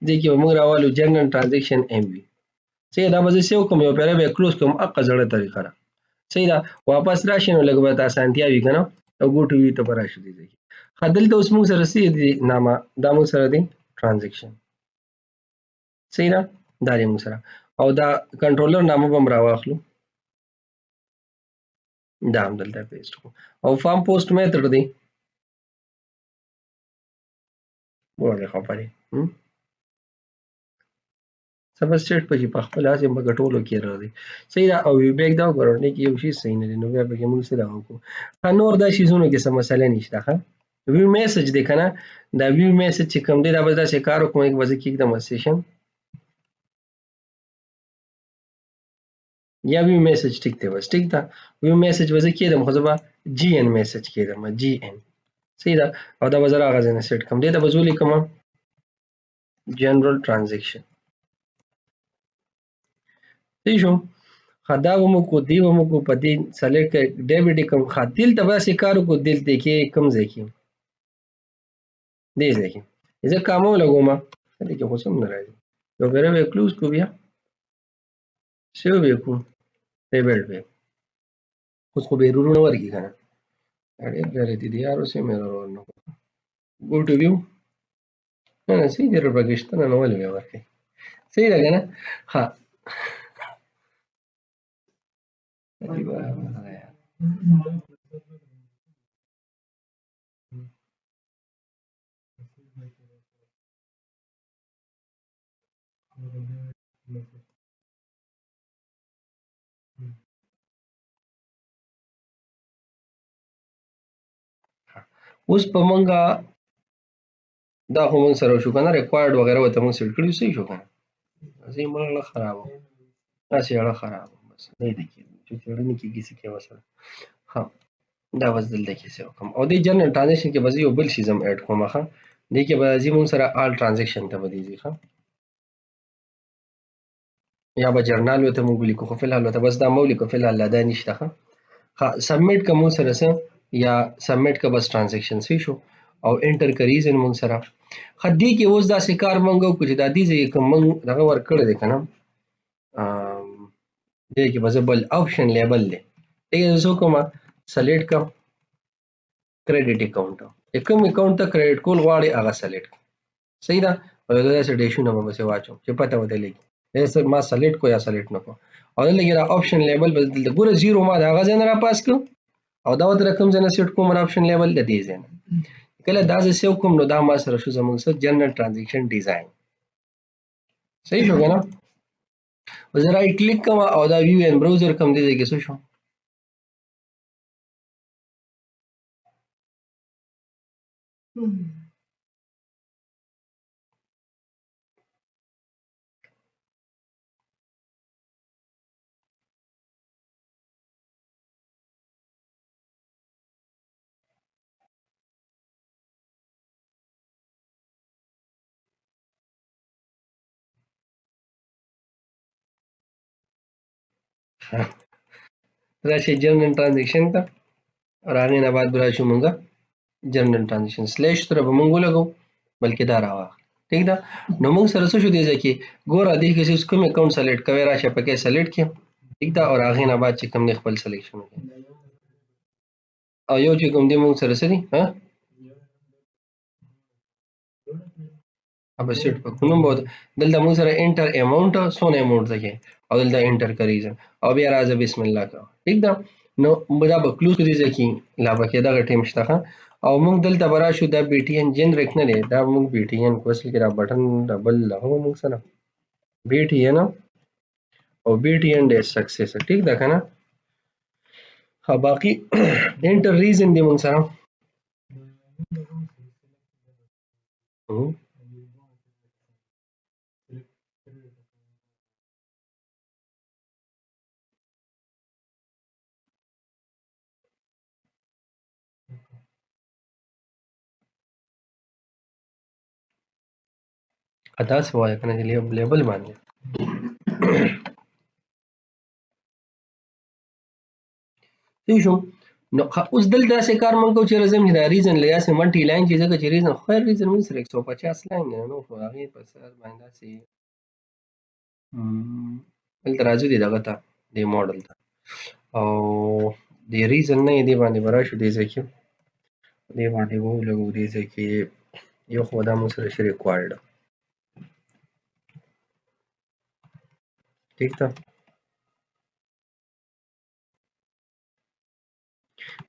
دې کې موږ راوالو جنرال ټرانزیکشن ام وی چې دا به سیو کوم یو پیره به کلوز کوم اقا زړه طریقه را صحیح دا واپس راشي نو لګ به تاسو انتیا وی کنه او ګو ټو وی ته راشي دي خدل ته اوس موږ سره سي دي نامه دا موږ سره دي ټرانزیکشن صحیح دا دا موږ سره او دا کنټرولر نامه به راواخلو دا هم دلته پیسټ کو او فارم پوسټ میتھډ دی وله خبرې سبسټیټ په په خپل لازم په ټولو کې راځي صحیح دا او بیک دا ورنه کې یو شی صحیح نه دی نو بیا به موږ سره وکړو نور دا شیزونه کې سم مسله نشته ها ویو میسج دی کنه دا ویو میسج چې کوم دی دا به دا څه کار کوم یک وځي کې د مسیشن یا ویو میسج ټیک دی بس ټیک دا ویو میسج وځي کې د مخزبه جی ان میسج کې د جی ان صحیح دا او دا وزره غزنه سیټ کوم دی دا بزولې کوم جنرال ټرانزیکشن صحیح شو خدا ومو کو دی ومو کو پدې سلیکټ ډیبټ کوم خاطل تبا سکارو کو دلته کې کم ځکه دې ځکه زه کومو لګوما دې کې خو سم نه راځي یو غره به کلوز کو بیا سیو به کو ډیبټ به اوس خو به ورونه ورګي کنه اړې غره دي یارو سه مې ورونه go to view نه نه سي دې پاکستان نه ولې ورکې صحیح ده کنه ها اوس په مونږه دا خو مونږ سره شو کنه ریکوایرډ وغیرہ وته مونږ سیټ کړی صحیح شو کنه زه مړه خراب تاسو اړه خراب بس نه دي کې چې چړنی کېږي څه کې وسره ها دا بس دلته کې څه وکم او د جنرال ټرانزیکشن کې بزی یو بل شي زم اډ کوم ښه دې کې به زی مونږ سره آل ټرانزیکشن ته بدیږي ښه یا به جرنال وته مونږ لیکو خو فلحال وته بس دا مو لیکو فلحال لا دا نشته ښه سبمیټ کوم سره څه یا سبمیټ کا بس ټرانزیکشن صحیح شو او انټر کا ریزن مونږ سره خدي کې اوس دا کار مونږ کو چې دا دې ځای کوم مونږ دغه ور کړی دی کنه دې کې بس بل آپشن لیبل دی دې زه کومه سلیکټ کوم کریډټ اکاونټ کوم اکاونټ ته کریډټ کول غواړي هغه سلیکټ صحیح ده او دا سه ډیشونه به بس واچو چې پته وته لګي دا ما سلیکټ کو یا سلیکټ نکو او دلته دا آپشن لیبل بدل ګوره زیرو ما دا غزن را پاس کو او دا وت رقم زنه سیټ کوم آپشن لیبل د دې زنه کله دا زه سیو کوم نو دا ما سره شو زموږ سره جنرال ټرانزیکشن ډیزاین صحیح شو کنه وزه رائټ کلیک کوم او دا ویو ان براوزر کوم دې کې څه شو راشي جنرال ټرانزیکشن ته راغی نه بعد راشي مونږه جنرال ټرانزیکشن سلیش تر به مونږ لګو بلکې دا راوخ ٹھیک ده نو مونږ سره څه شو دی ځکه ګوره دې کې چې کوم اکاونټ سلیکټ کوي راشه پکې سلیکټ کړئ ٹھیک ده او راغی نه بعد چې کوم خپل سلیکشن وکړي او یو چې کوم دی مونږ سره سړي ها अब सेट په کوم بود دلته مونږ سره انټر اماونټ سونه اماونټ ځکه او دلته انټر کریږي او بیا راځه بسم الله کا ٹھیک ده نو دا به کلوز دي ځکه لا به دا ټیم شته او مونږ دلته برا شو دا بي ټي ان جنریټ نه دی دا مونږ بي ټي ان کوسل کې دا بٹن ډبل هغه مونږ سره بي ټي ان او بي ټي ان ډیر سکسس ٹھیک ده کنه ها باقی انټر ریزن دی مونږ سره ادا سوای کنه لیبل باندې صحیح شو نو اوس دلته څه کار مونږ کو چې رزم دا ریزن لیا سه ملټي لاین چې ځکه چې ریزن خیر ریزن موږ سره 150 لاین نو خو هغه په سر باندې سي دلته راځي دغه ته د ماډل ته او د ریزن نه دی باندې برا شو دی ځکه دی باندې وو لګو دی ځکه یو خو دا موږ سره شری ریکوایرډ ٹھیک ده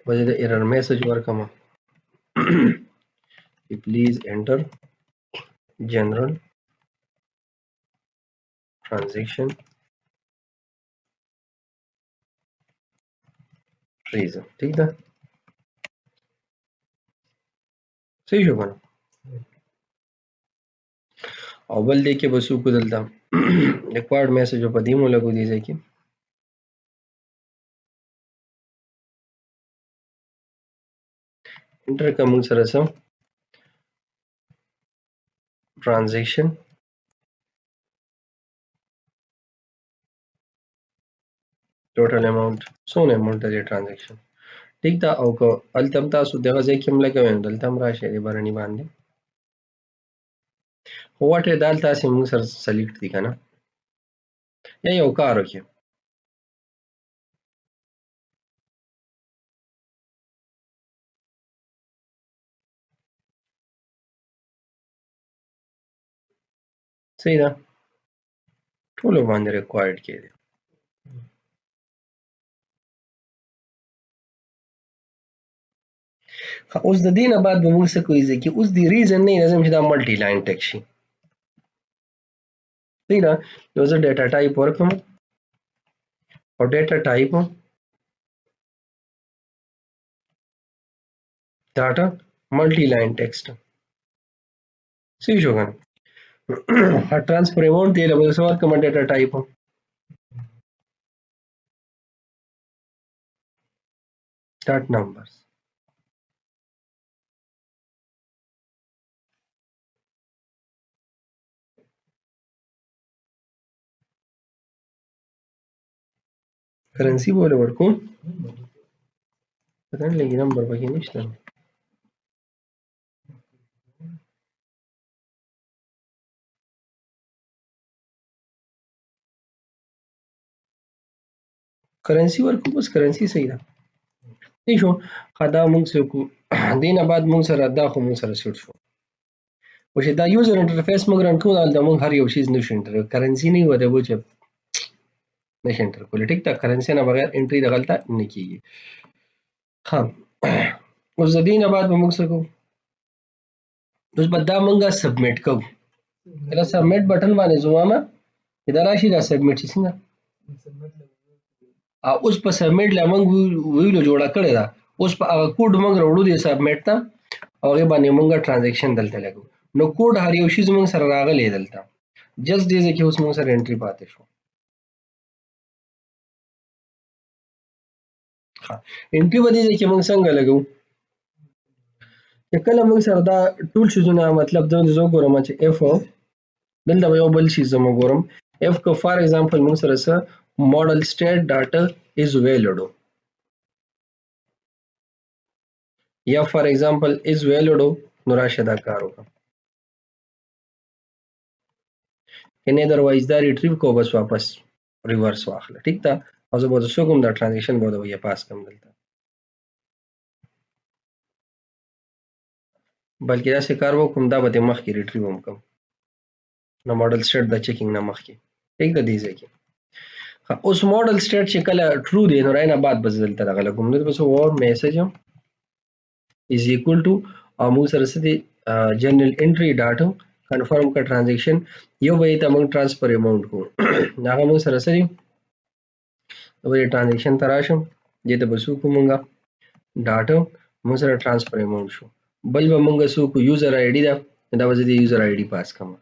وجه د ایرر میسج ورکما please enter general transaction reason ٹھیک ده صحیح شو کنه او بل دی کې بسو کو دلته ریکوایرډ میسج په دې مو لګو دی ځکه انټر کوم سره سم transaction ټوټل اماونت څونه اماونت دی ټرانزیکشن ٹھیک ده او که هلته هم تاسو دغه ځای کې هم لګوئ نو دلته هم راشئ دې بهرني باندې خو واټ یې دلته هسې موږ سره سلیکټ دي که نه یا یو کار وکړئ صحیح ده ټولو باندې ریکوایرډ کې دی اوس د دې نه بعد به موږ څه کوو چې اوس د ریزن نه لازم چې دا ملټي لاین ټیک شي صحیح ده نو زه ډیټا ټایپ ورکړم او ډیټا ټایپ ډاټا ملټي لاین ټیکسټ صحیح شو کنه transfer amount दिए लेवल से और command data type हो start numbers currency बोले वर्को पता नहीं लगी नंबर बाकी नहीं चला करेंसी वर्को बस करेंसी सही था صحیح شو خدا مونږ څه کو دینه بعد مونږ سره دا خو مونږ سره سیټ شو او چې دا یوزر انټرفیس مونږ رن کوو دا مونږ هر یو شیز نشو انټر کرنسی نه وته و چې نشه انټر کول ټیک تا کرنسی نه بغیر انټری د غلطه نه کیږي ها اوس د دینه بعد مونږ څه کو اوس بعد دا مونږه سبمیټ کوو دا سبمیټ بٹن باندې زوامه دا راشي دا سبمیټ شي څنګه اوس په سبمیټ لا مونږ ویلو جوړه کړی دا اوس په هغه کوډ مونږ راوړو دی سبمیټ ته او هغه باندې مونږ ټرانزیکشن دلته لګو نو کوډ هر یو شی زمونږ سره راغلی دلته جست دې ځکه اوس مونږ سره انټری پاتې شو ها انټری باندې ځکه مونږ څنګه لګو چې کله مونږ سره دا ټول شیزونه مطلب دا زه ګورم چې اف دلته یو بل شی زما ګورم اف کو فار ایگزامپل مونږ سره څه model state data is valid یا فار ایگزامپل is valid نو راشه دا کار وکړه ان ادروایز دا ریټریو کو بس واپس ریورس واخله ٹھیک تا او زه به تاسو کوم دا ټرانزیکشن به یې پاس کوم دلته بلکې دا څه کار وکم دا به مخ کې ریټریو هم کوم نو ماډل سټیټ د چیکینګ نه مخ کې ٹھیک ده دی ځکه اوس ماډل سټیټ چې کله ټرو دی نو راینه بعد بس دلته راغله کوم نو بس اور میسج is equal to او موږ سره څه دی جنرال انټری ډاټا کنفرم کا ټرانزیکشن یو به ته موږ ټرانسفر اماونت کو هغه موږ سره څه دی د ټرانزیکشن تراشم دې ته بسو کومګه ډاټا موږ سره ټرانسفر اماونت شو بل به موږ سو کو یوزر آی ډی دا وځي د یوزر آی ډی پاس کوم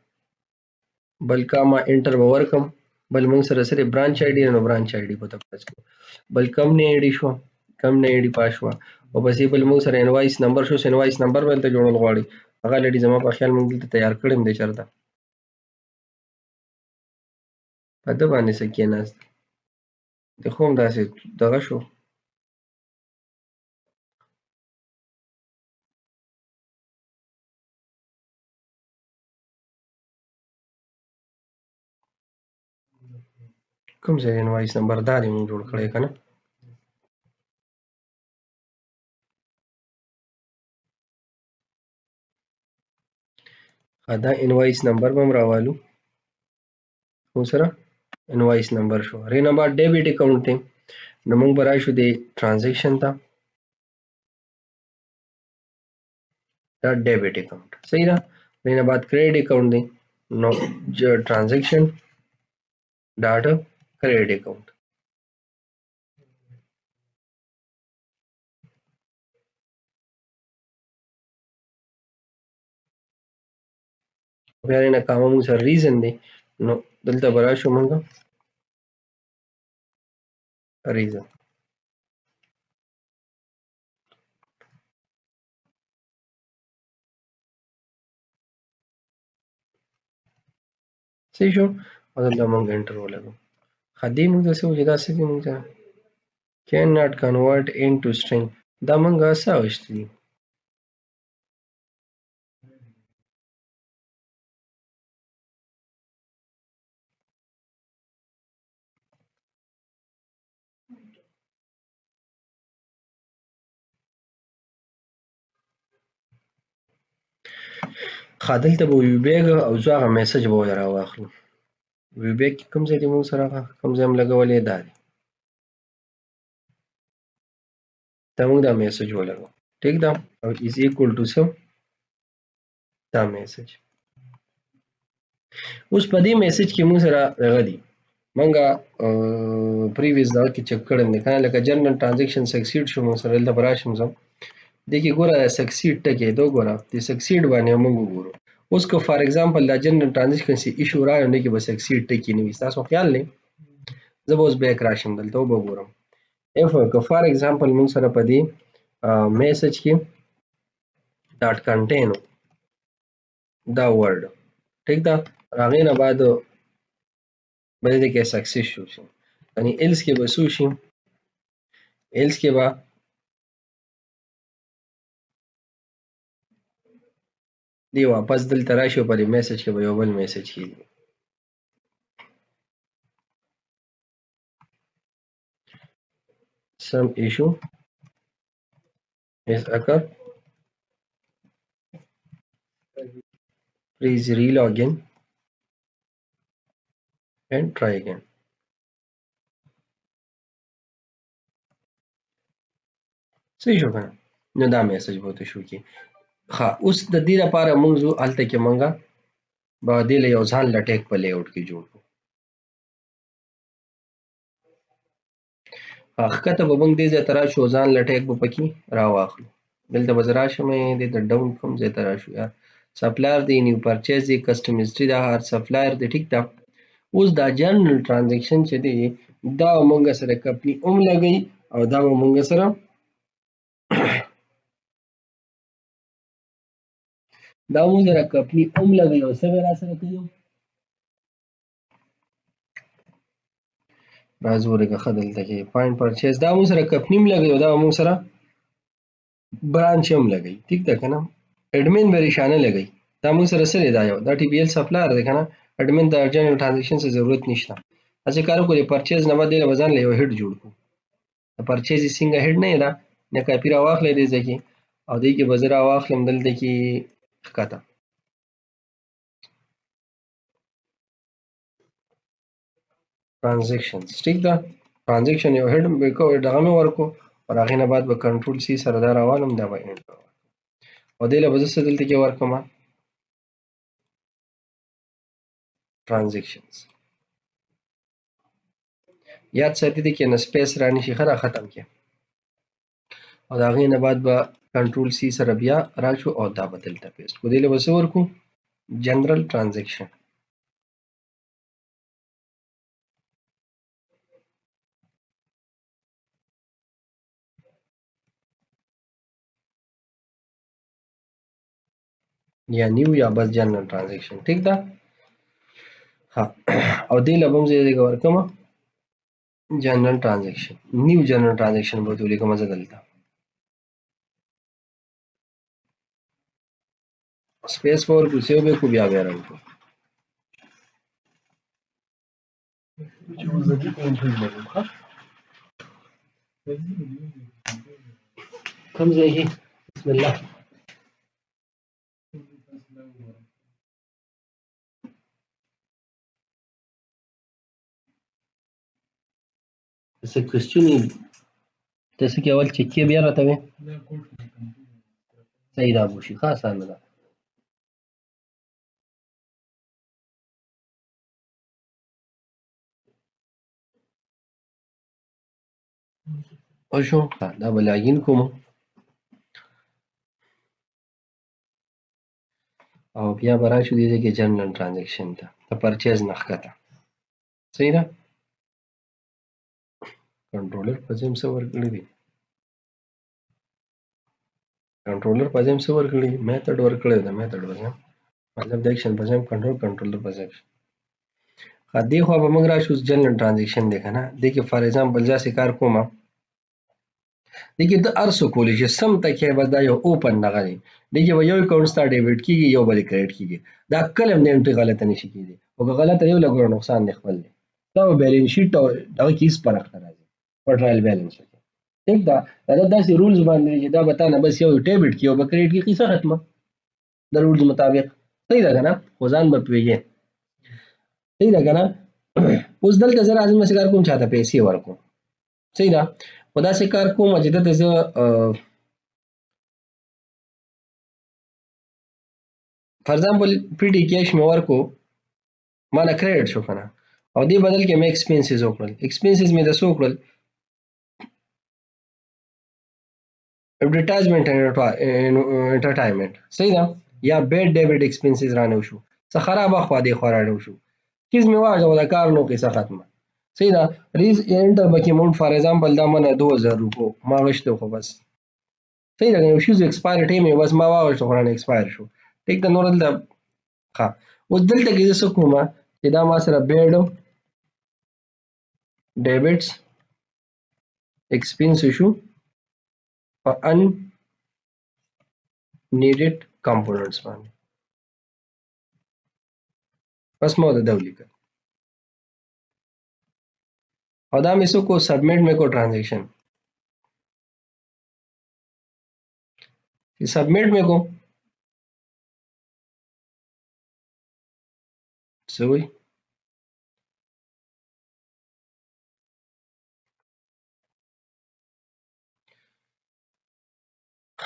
بل کا ما انټر باور کوم بل موږ سره سره برانچ آی ډی نو برانچ آی ډی پته پاس کو بل کم نه آی ډی شو کم نه آی ډی پاس شو او بس یې بل موږ سره انوایس نمبر شو انوایس نمبر ولته جوړول غواړي هغه لډي زما په خیال موږ دلته تیار کړم دی چرته په د باندې سکه نه د خوم داسې دغه شو کوم ځای انوایس نمبر دا دی موږ جوړ کړی کنه دا انوایس نمبر بم راوالو خو سره انوایس نمبر شو رینه بعد ډیبټ اکاونٹ ته نو موږ برای شو دی ټرانزیکشن ته دا ډیبټ اکاونٹ صحیح ده رینه بعد کریډټ اکاونٹ دی نو ټرانزیکشن ډاټا کریډټ اکاونٹ بیا رینه کوم موږ سره ریزن دی نو دلته برای شو موږ ریزن صحیح شو او دلته موږ انټر ولګو خدي موږ څه وجدا څه موږ cannot convert into string. دا مونږه څه اوښتي دي؟ ښه دلته به ویو بیګ او زه هغه میسج به ولې راواخلو. ویو بیګ کې کوم ځای دی مونږ سره هغه کوم ځای م لګولی دا دی. دا مونږ دا میسج ولګو ټیک ده او is equal to څه دا میسج. اوس په دې میسج کې مونږ سره دغه دي مونږه پریویس دغه کې چک کړی دی کنه لکه جنرال ټرانزیکشن سکسیډ شو مونږ سره دلته به راشم زه دې کې ګوره سکسیډ ټکی دا ګوره د سکسیډ باندې مونږ وګورو. اوس که فار ایگزامپل دا جنرال ټرانزیکشن سي ایشو راغی نو کې به سکسیډ ټکی نه وي ستاسو خیال دی. زه به اوس بیک راشم دلته به وګورم اف که فار ایگزامپل مونږ سره په دې میسج کې ډاټ کنټین دا ورډ ټیک ده هغې نه بعد به دې کې سکسیس شو شي یعنی ایلس کې به څه شي ایلس کې به دی واپس دلته راشي او په دې میسج کې به یو بل میسج کېږي. some issue is occur please relog in and try again. صحیح شو کنه نو دا میسج به ورته شو کی. ښه اوس د دې لپاره موږ ځو هلته کې موږ به دې له یو ځان له ټیګ په لیاوټ کې جوړ کړو. ښکته به موږ دې ځای ته راشو ځان له ټیګ به پکې راواخلو. دلته به زه راشم دې ته ډاون کوم ځای ته راشو یار سپلایر دی نیو پرچیز دی کسټم هسټري دا هر سپلایر دی ټیک ده. اوس دا جنرال ټرانزیکشن چې دی دا به موږ سره کمپني هم لګوي او دا به موږ سره دا موږ سره کمپني هم لګوي او څه به را سره کوي راځو ورګه ښه دلته کې پوینټ پرچیز دا موږ سره کمپني هم لګوي او دا به موږ سره برانچ هم لګوي ټیک ده که نه. اډمین به ریشانه لګوي دا موږ سره څه دی دا یو دا ټي بي ایل سپلایر دی که نه اډمین د جنرال ټرانزیکشن څه ضرورت نشته. هسې کار وکړو د پرچیز نه بعد دې له به ځان له یو هیډ جوړ کړو. د پرچیز یې څنګه هیډ نه ده نه کاپي راواخلی دې ځای کې او دې کې به زه راواخلم دلته کې ښکته ټرانزیکشنز ټیک ده ټرانزیکشن یو هیډ دغه مې ورکړو او هغې نه بعد به کنټرول سی سره دا راوالم دا به انټ او دې له به زه څه دلته کې ورکړم ټرانزیکشنز یاد ساتي دې کې نه سپیس رانشي ښه را ختم کړي او د هغې نه بعد به کنټرول سی سره بیا راشو او دا به دلته پیسټ کړو دې له به څه ورکړو جنرال ټرانزیکشن. یا نیو یا بس جنرال ټرانزیکشن ټیک ده. ها او دې له به هم زه دې ورکړم جنرال ټرانزیکشن نیو جنرال ټرانزیکشن به ورته ولیکم زه دلته سپیس به ورکړو سیو به کړو بیا به یې رن کړو. کوم ځای کې بسم الله څه کوېسچن ته څه کې اول چک کې بیا راته وې صحیح دا به وشي ښه اسانه ده. پوه شو دا به لاګین کوم او بیا به راشو دې ځای کې جنرال ټرانزیکشن ته د پرچیز نه ښکته صحیح ده. کنټرولر په ځای هم څه ورکړي دي کنټرولر په ځای هم څه ورکړي میتھډ ورکړی دی میتھډ په ځای مطلب د ایکشن په ځای هم کنټرولر په ځای دې خوا به موږ راشو جنرال ټرانزیکشن دی که نه دې کې فار ایگزامپل داسې کار کوم دې کې ته هر څه کولی شي سم ته کې بس دا یو اوپن دغه دی دې کې به یو اکاونټ ستا ډیبټ کېږي یو به دې کریډټ کېږي دا کله هم د انټري غلطه نشي کېدی خو که غلطه یو لګوره نقصان دی خپل دی دا به بیلنس شیټ او دغه کې هېڅ فرق نه راځي په ټرایل بیلنس کې ټیک ده دا داسې رولز باندې چې دا به تا نه بس یو ډیبټ کړي او به کریډټ کړي قصه ختمه د رولز مطابق صحیح ده که نه خو ځان به پوهېږې صحیح ده که نه اوس دلته زه راځم داسې کار کوم چاته پیسې ورکړم صحیح ده خو داسې کار کوم چې دلته زه فار ایگزامپل پی ډي کیش مې ورکړو ما نه کریډټ شو که نه او دې بدل کې مې ایکسپنسز وکړل ایکسپنسز مې د څه وکړل ایڈورټایزمنټ انټرټینمنټ صحیح ده یا بیډ ډیبټ ایکسپنسز رانه وشو څه خرابه خوا دې خوا رانه وشو چیز مې واچوه د کار نو قصه ختمه صحیح ده ریز انټر بکې اماونټ فار ایگزامپل دا منه 2000 روپو ما غشته خو بس صحیح ده یو شیز ایکسپایر ټیم یې بس ما واغشته خو رانه ایکسپایر شو ټیک ده نور دلته ښه اوس دلته کې زه څه کومه چې دا ما سره بیډ ډیبټس ایکسپنس شو په ان نیډډ کمپوننټس باندې بس ما د ده ولیکل او دا مې څه کو سبمیټ مې کو ټرانزیکشن چې سبمیټ مې کو څه وایي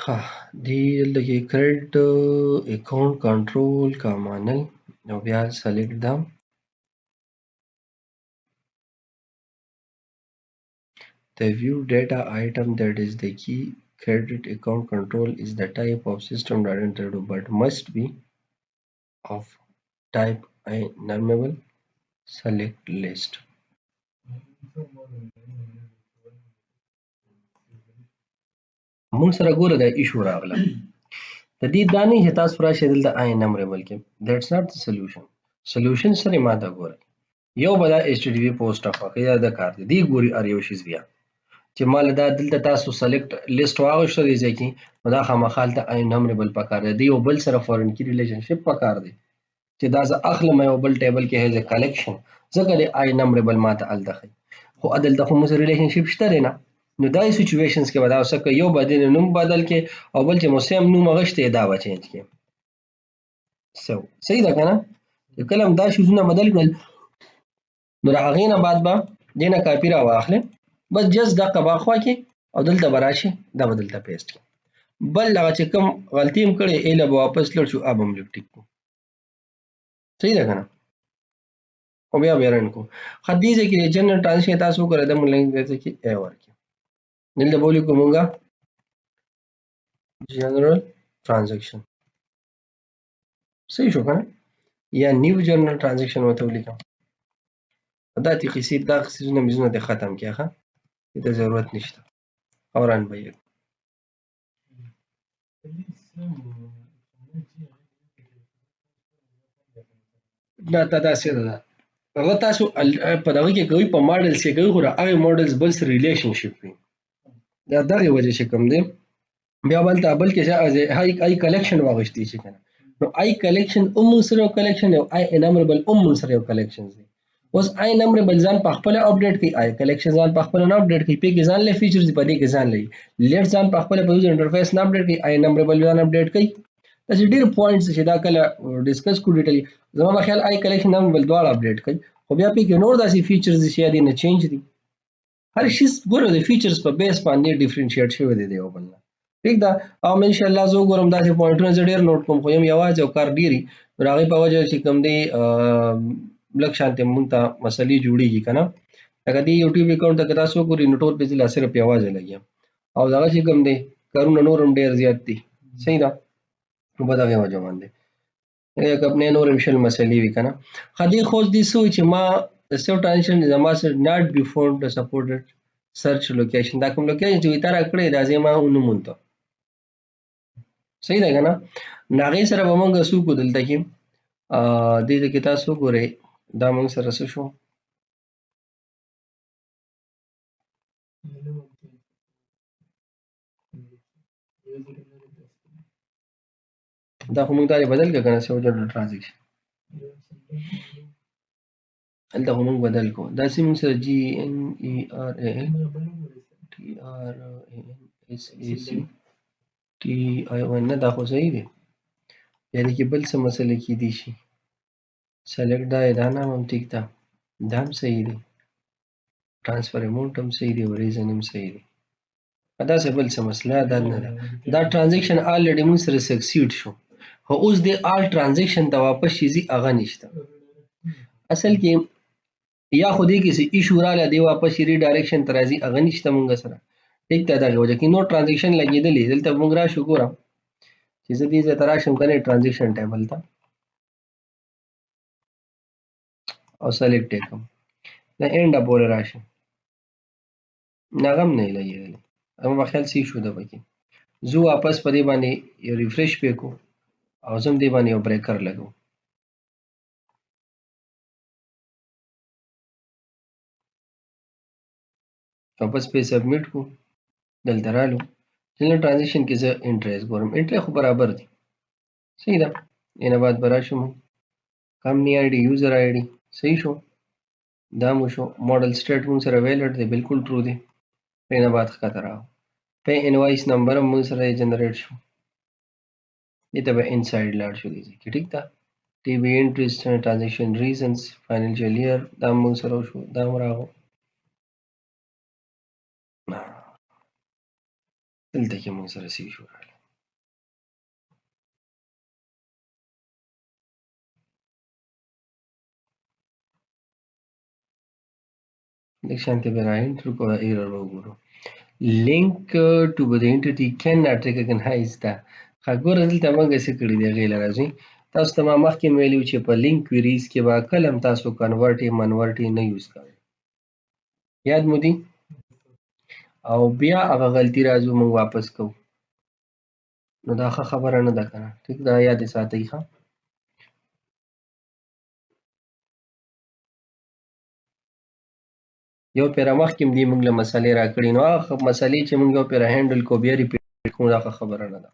ښه دې دلته کې کریډټ اکاونټ کنټرول کا مانل او بیا سلیکټ دا The view data item that is the key credit account control is the type of system identified but must be of type enumerable select list. موږ سره ګوره دا ایشو راغله د دې دا نه چې تاسو راشئ دلته enumerable کې that's not the solution solution سره ماته ګوره یو به دا HTTP پوسټ افاقي دا د کار دی دی ګوري ار یو شیز بیا چې مال دا دلته تاسو سلیکټ لیست واغشته دی ځکه نو دا خامخا هلته enumerable پکار دی یو بل سره فورن کی ریلیشنشپ پکار دی چې دا زه اخلم یو بل ټیبل کې هیز کلیکشن ځکه د enumerable ماته الته خي خو عدالت خو موږ ریلیشنشپ شته نه نو دای سچويشنز کې ودا اوسه یو بدل نوم بدل کې او بل چې موسم نوم غشته دا و چینج کې سو صحیح ده کنه کلم دا شوزونه بدل کړل نو هغه نه بعد با دینه کاپی را واخلې بس جس د قباخوا کې او دلته براشي دا بدلته پیسټ کې بل هغه چې کوم غلطی هم کړي اله واپس لړ شو اب هم لیک ټیک صحیح ده کنه او بیا بیرن کو خدیجه کې جنرال ټرانزیکشن تاسو کړه د مونږ لنګ کې ای ورکی دلته بولی کومګه جنرال ټرانزیکشن صحیح شو کنه یا نیو جنرال ټرانزیکشن وته ولیکم دا تی قصې دا قصې مزونه ته ختم کیه ها ته ضرورت نشته اوران به دا تاسو ده هغه تاسو په دغه کې کوي په ماډلز کې کوي خو هغه ماډلز بل سره ریلیشنشپ وي دا دغه وجه چې کوم دی بیا بل کې هاي کلیکشن واغشتي شي کنه نو آی کلیکشن سره یو کلیکشن او آی انامربل سره یو کلیکشن دی اوس آی انامربل ځان په خپل اپډیټ کوي آی کلیکشن ځان په خپل نه اپډیټ کوي په کې ځان له فیچرز په دې کې ځان لري لیټ ځان په خپل په یوزر انټرفیس نه اپډیټ کوي آی انامربل ځان اپډیټ کوي دا ډیر پوینټس چې دا کله ډیسکس کو ډیټیل زما په خیال آی کلیکشن انامربل دواړه اپډیټ کوي خو بیا په کې نور داسې فیچرز چې دي نه چینج دي هر شي ګوره د فیچرز په بیس باندې ډیفرنشیټ شوی دی یو بل ٹھیک ده او ان شاء الله زه ګورم داسې پوینټونه زه ډیر نوٹ کوم خو یم یوازې او کار ډیری راغی په وجه چې کوم دی لک شانته مونږ ته مسلې جوړیږي کنه اگر دی یوټیوب اکاونټ ته تاسو ګورئ نو ټول پیج لا صرف یوازې لګیم او دا چې کوم دی کارونه نورم ډیر زیات دي صحیح ده نو په دغه وجه باندې یک خپل نور مشل مسلې وی کنه خدي خوځ دي سو چې ما سو ټرانزیکشن زما سره ناٹ بی فاوند د سپورټډ سرچ لوکیشن دا کوم لوکیشن چې تر کړی دا زما ونمونته صحیح ده کنه ناغي سره به موږ سو کو دلته کې دې کې تاسو ګورئ دا موږ سره څه شو دا خو موږ دا بدل کړه کنه سو جنرال ترانزیکشن هلته خو موږ بدل کو دا سي موږ سره جی ان ای آر ا ټي آر اس ای سی ټي آی او نه دا خو صحیح دی یعنی کې بل څه مسله کې دي شي سلیکټ دا نام هم ټیک ده دا هم صحیح دی transfer amount هم صحیح دی او ریزن هم صحیح دی دا څه بل څه مسله دا نه ده دا ترانزیکشن الریډي موږ سره سکسیډ شو خو اوس د آل ترانزیکشن ته واپس شي هغه نشته اصل کې یا خو دې کې سي ایشو رااله دی واپس ری ډایرکشن ته راځي هغه نشته موږ سره ټیک ته دا وجه کې نو ترانزیکشن لګیدلې دلته موږ راشو ګورم چې زه دې ته راشم کنه ترانزیکشن ټیبل ته او سلیکټ کوم دا اینډ پورې راشم نغم نه لګیدل اما خیال سی شو ده پکې زو واپس په دې باندې یو ریفریش وکړو او زم دې باندې یو بریکر لګو واپس په سبمیټ کو دلته رالو جنرال ترانزیکشن کې زه انټرست ګورم انټر خو برابر دي صحیح ده اینه بعد برا شو کمپنی آی ډي یوزر آی ډي صحیح شو دا مو شو ماډل سټیټ مون سره ویلډ دی بالکل ټرو دی اینه بعد ښکته راو په انوایس نمبر هم مون سره جنریټ شو دته به انساید لاړ شو دي کې ټیک ده ټي بي انټرست ترانزیکشن ریزنز فاینانشل ایئر دا مون سره شو دا راغو دلته کې مون سره سی شو Next شانتي به راینټر کو ایرر وګورو link to the entity cannot recognize دا خګور دلته موږ څه کړی دی غیله راځي تاسو ته ما مخکې ویلو چې په لینک کویریز کې با کلم تاسو کنورټ منورټ نه یوز کوئ یاد مو دي او بیا هغه غلطی راځو موږ واپس کوو نو دا خبره نه ده کنه ټیک دا یاد ساتئ ښه یو پیر مخکې دی موږ له مسلې راکړي نو هغه مسلې چې موږ یو پیر هندل کو بیا ریپیټ کوو دا خبره نه ده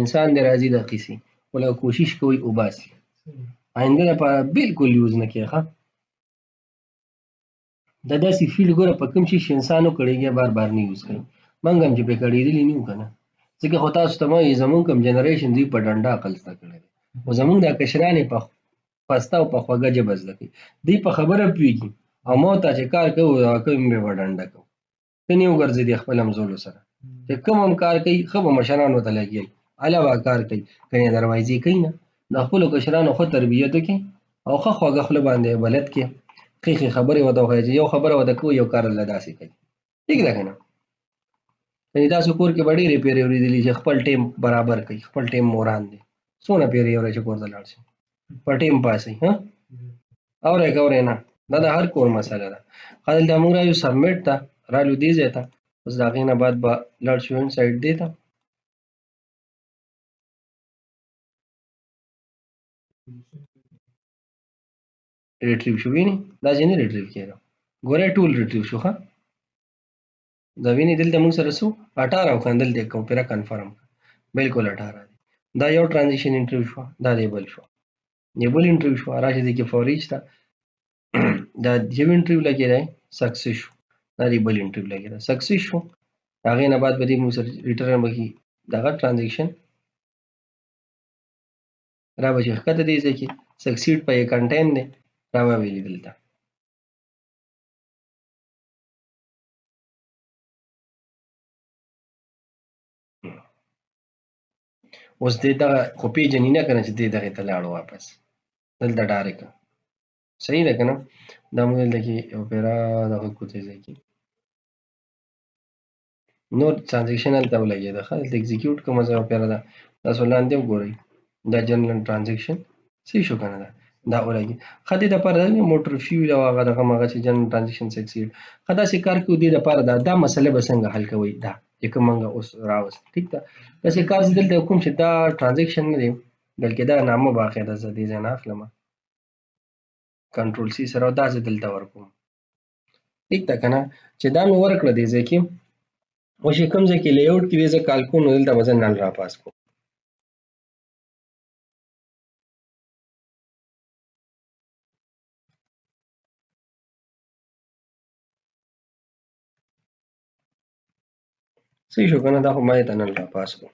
انسان دې راځي د قصې ولا کوشش کوي او باسي آینده لپاره بالکل یوز نه کیږي دا داسې فیل ګوره په کوم شي انسانو کړيږي بار بار نه یوز کوي منګ هم چې په کړيدلی نه کنه ځکه خو تاسو ته مې زمون کوم جنریشن دی په ډنډا عقل څه کړی او زمون د کشرانې په پستا او په خوګه جبز لکې دی په خبره پیږي او مو ته چې کار کوو کوم به وډنډا کوو کني وګرځي دی خپل مزول سره چې کوم کار کوي خو مشرانو ته لګي علاوه کار کوي کني دروازې کوي نه د خپل کشرانو خو تربیته کوي او خو خوګه خپل باندې بلد کې خې خبرې وته خو یو خبره وته کو یو کار له داسې کوي ٹھیک ده کنه یعنی تاسو کور کې وړي ریپیر ورېدلی چې خپل ټیم برابر کوي خپل ټیم موران دي سونه پیری اوري چې کور ته لاړ شي په ټیم پاسي ها اورې نه دا د هر کور مسله ده خدای د موږ راځو سبمیټ تا رالو دی زه ته اوس دا غینه بعد به لاړ شو ان سایډ دی ته ریټریو شو ویني دا ځینې ریټریو کېده ګوره ټول ریټریو شو ها دا ویني دلته موږ سره سو 18 وکندل د کوم پیرا کنفرم بالکل 18 دی دا یو ترانزیشن انټرویو شو دا دی بل شو نیبل انټرویو شو راشه دي کې فوریج تا دا یو انټرویو لګی دی سکسس شو دا دی بل انټرویو لګی دی سکسس شو هغه نه بعد به دې موږ سره ریټرن وکي دغه ترانزیکشن را به چې ښکته دی ځکه سکسیډ په کنټین دی را به ویلي دلته اوس دې دغه خو پیژنې نه کنه چې دې دغه ته لاړو واپس دلته ډایرک صحیح ده کنه دا موږ دلته کې یو پیرا دغه کوته ځکه نو ترانزیکشن هلته ولګي دا خل ایگزیکیوټ کوم ځای پیرا دا تاسو لاندې وګورئ دا جنرال ترانزیکشن صحیح شو کنه دا ولګي خدای د پر موټر فیول او هغه دغه مغه چې جنرال ترانزیکشن سکسیډ خدای سي کار کو دي د پر دا مسله به څنګه حل کوي دا چې کومه اوس راوست ٹھیک ده داسې کار دلته کوم چې دا ترانزیکشن نه دی بلکې دا نامه باقاعده زدي ځنه اخلم کنټرول سی سره دا دلته ورکوم ٹھیک ده کنه چې دا نو ورکړه دی ځکه او چې کوم ځکه لیاوټ کې دې کال کو نو دلته وزن نن را پاس کو صحیح شو کنه، دا خو ما یې ته نن را پاس کړو.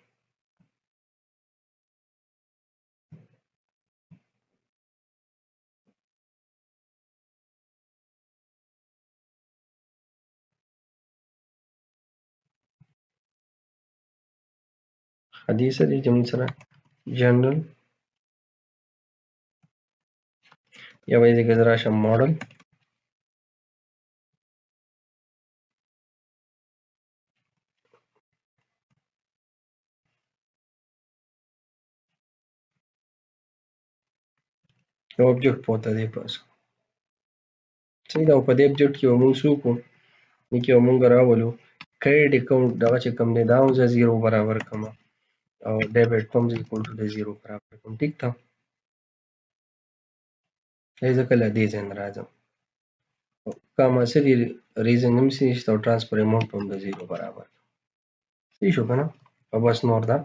حدیث دی چې موږ سره جنرال یا به دې کې زه راشم ماډل یو آبجیکټ پورته دی پاس کړو. صحیح ده، او په دې آبجیکټ کې به موږ څه وکړو، دې کې به موږ راولو کریډټ اکاونټ دغه چې کوم دی دا هم زه 0 برابر کړم او ډیبټ کوم زه اکول ټو د 0 برابر کړم. ټیک ده، زه کله دې ځای نه راځم کاما څه دي ریزن هم څه نشته او ټرانسفر اماونټ هم د 0 برابر. صحیح شو که نه؟ او بس نور دا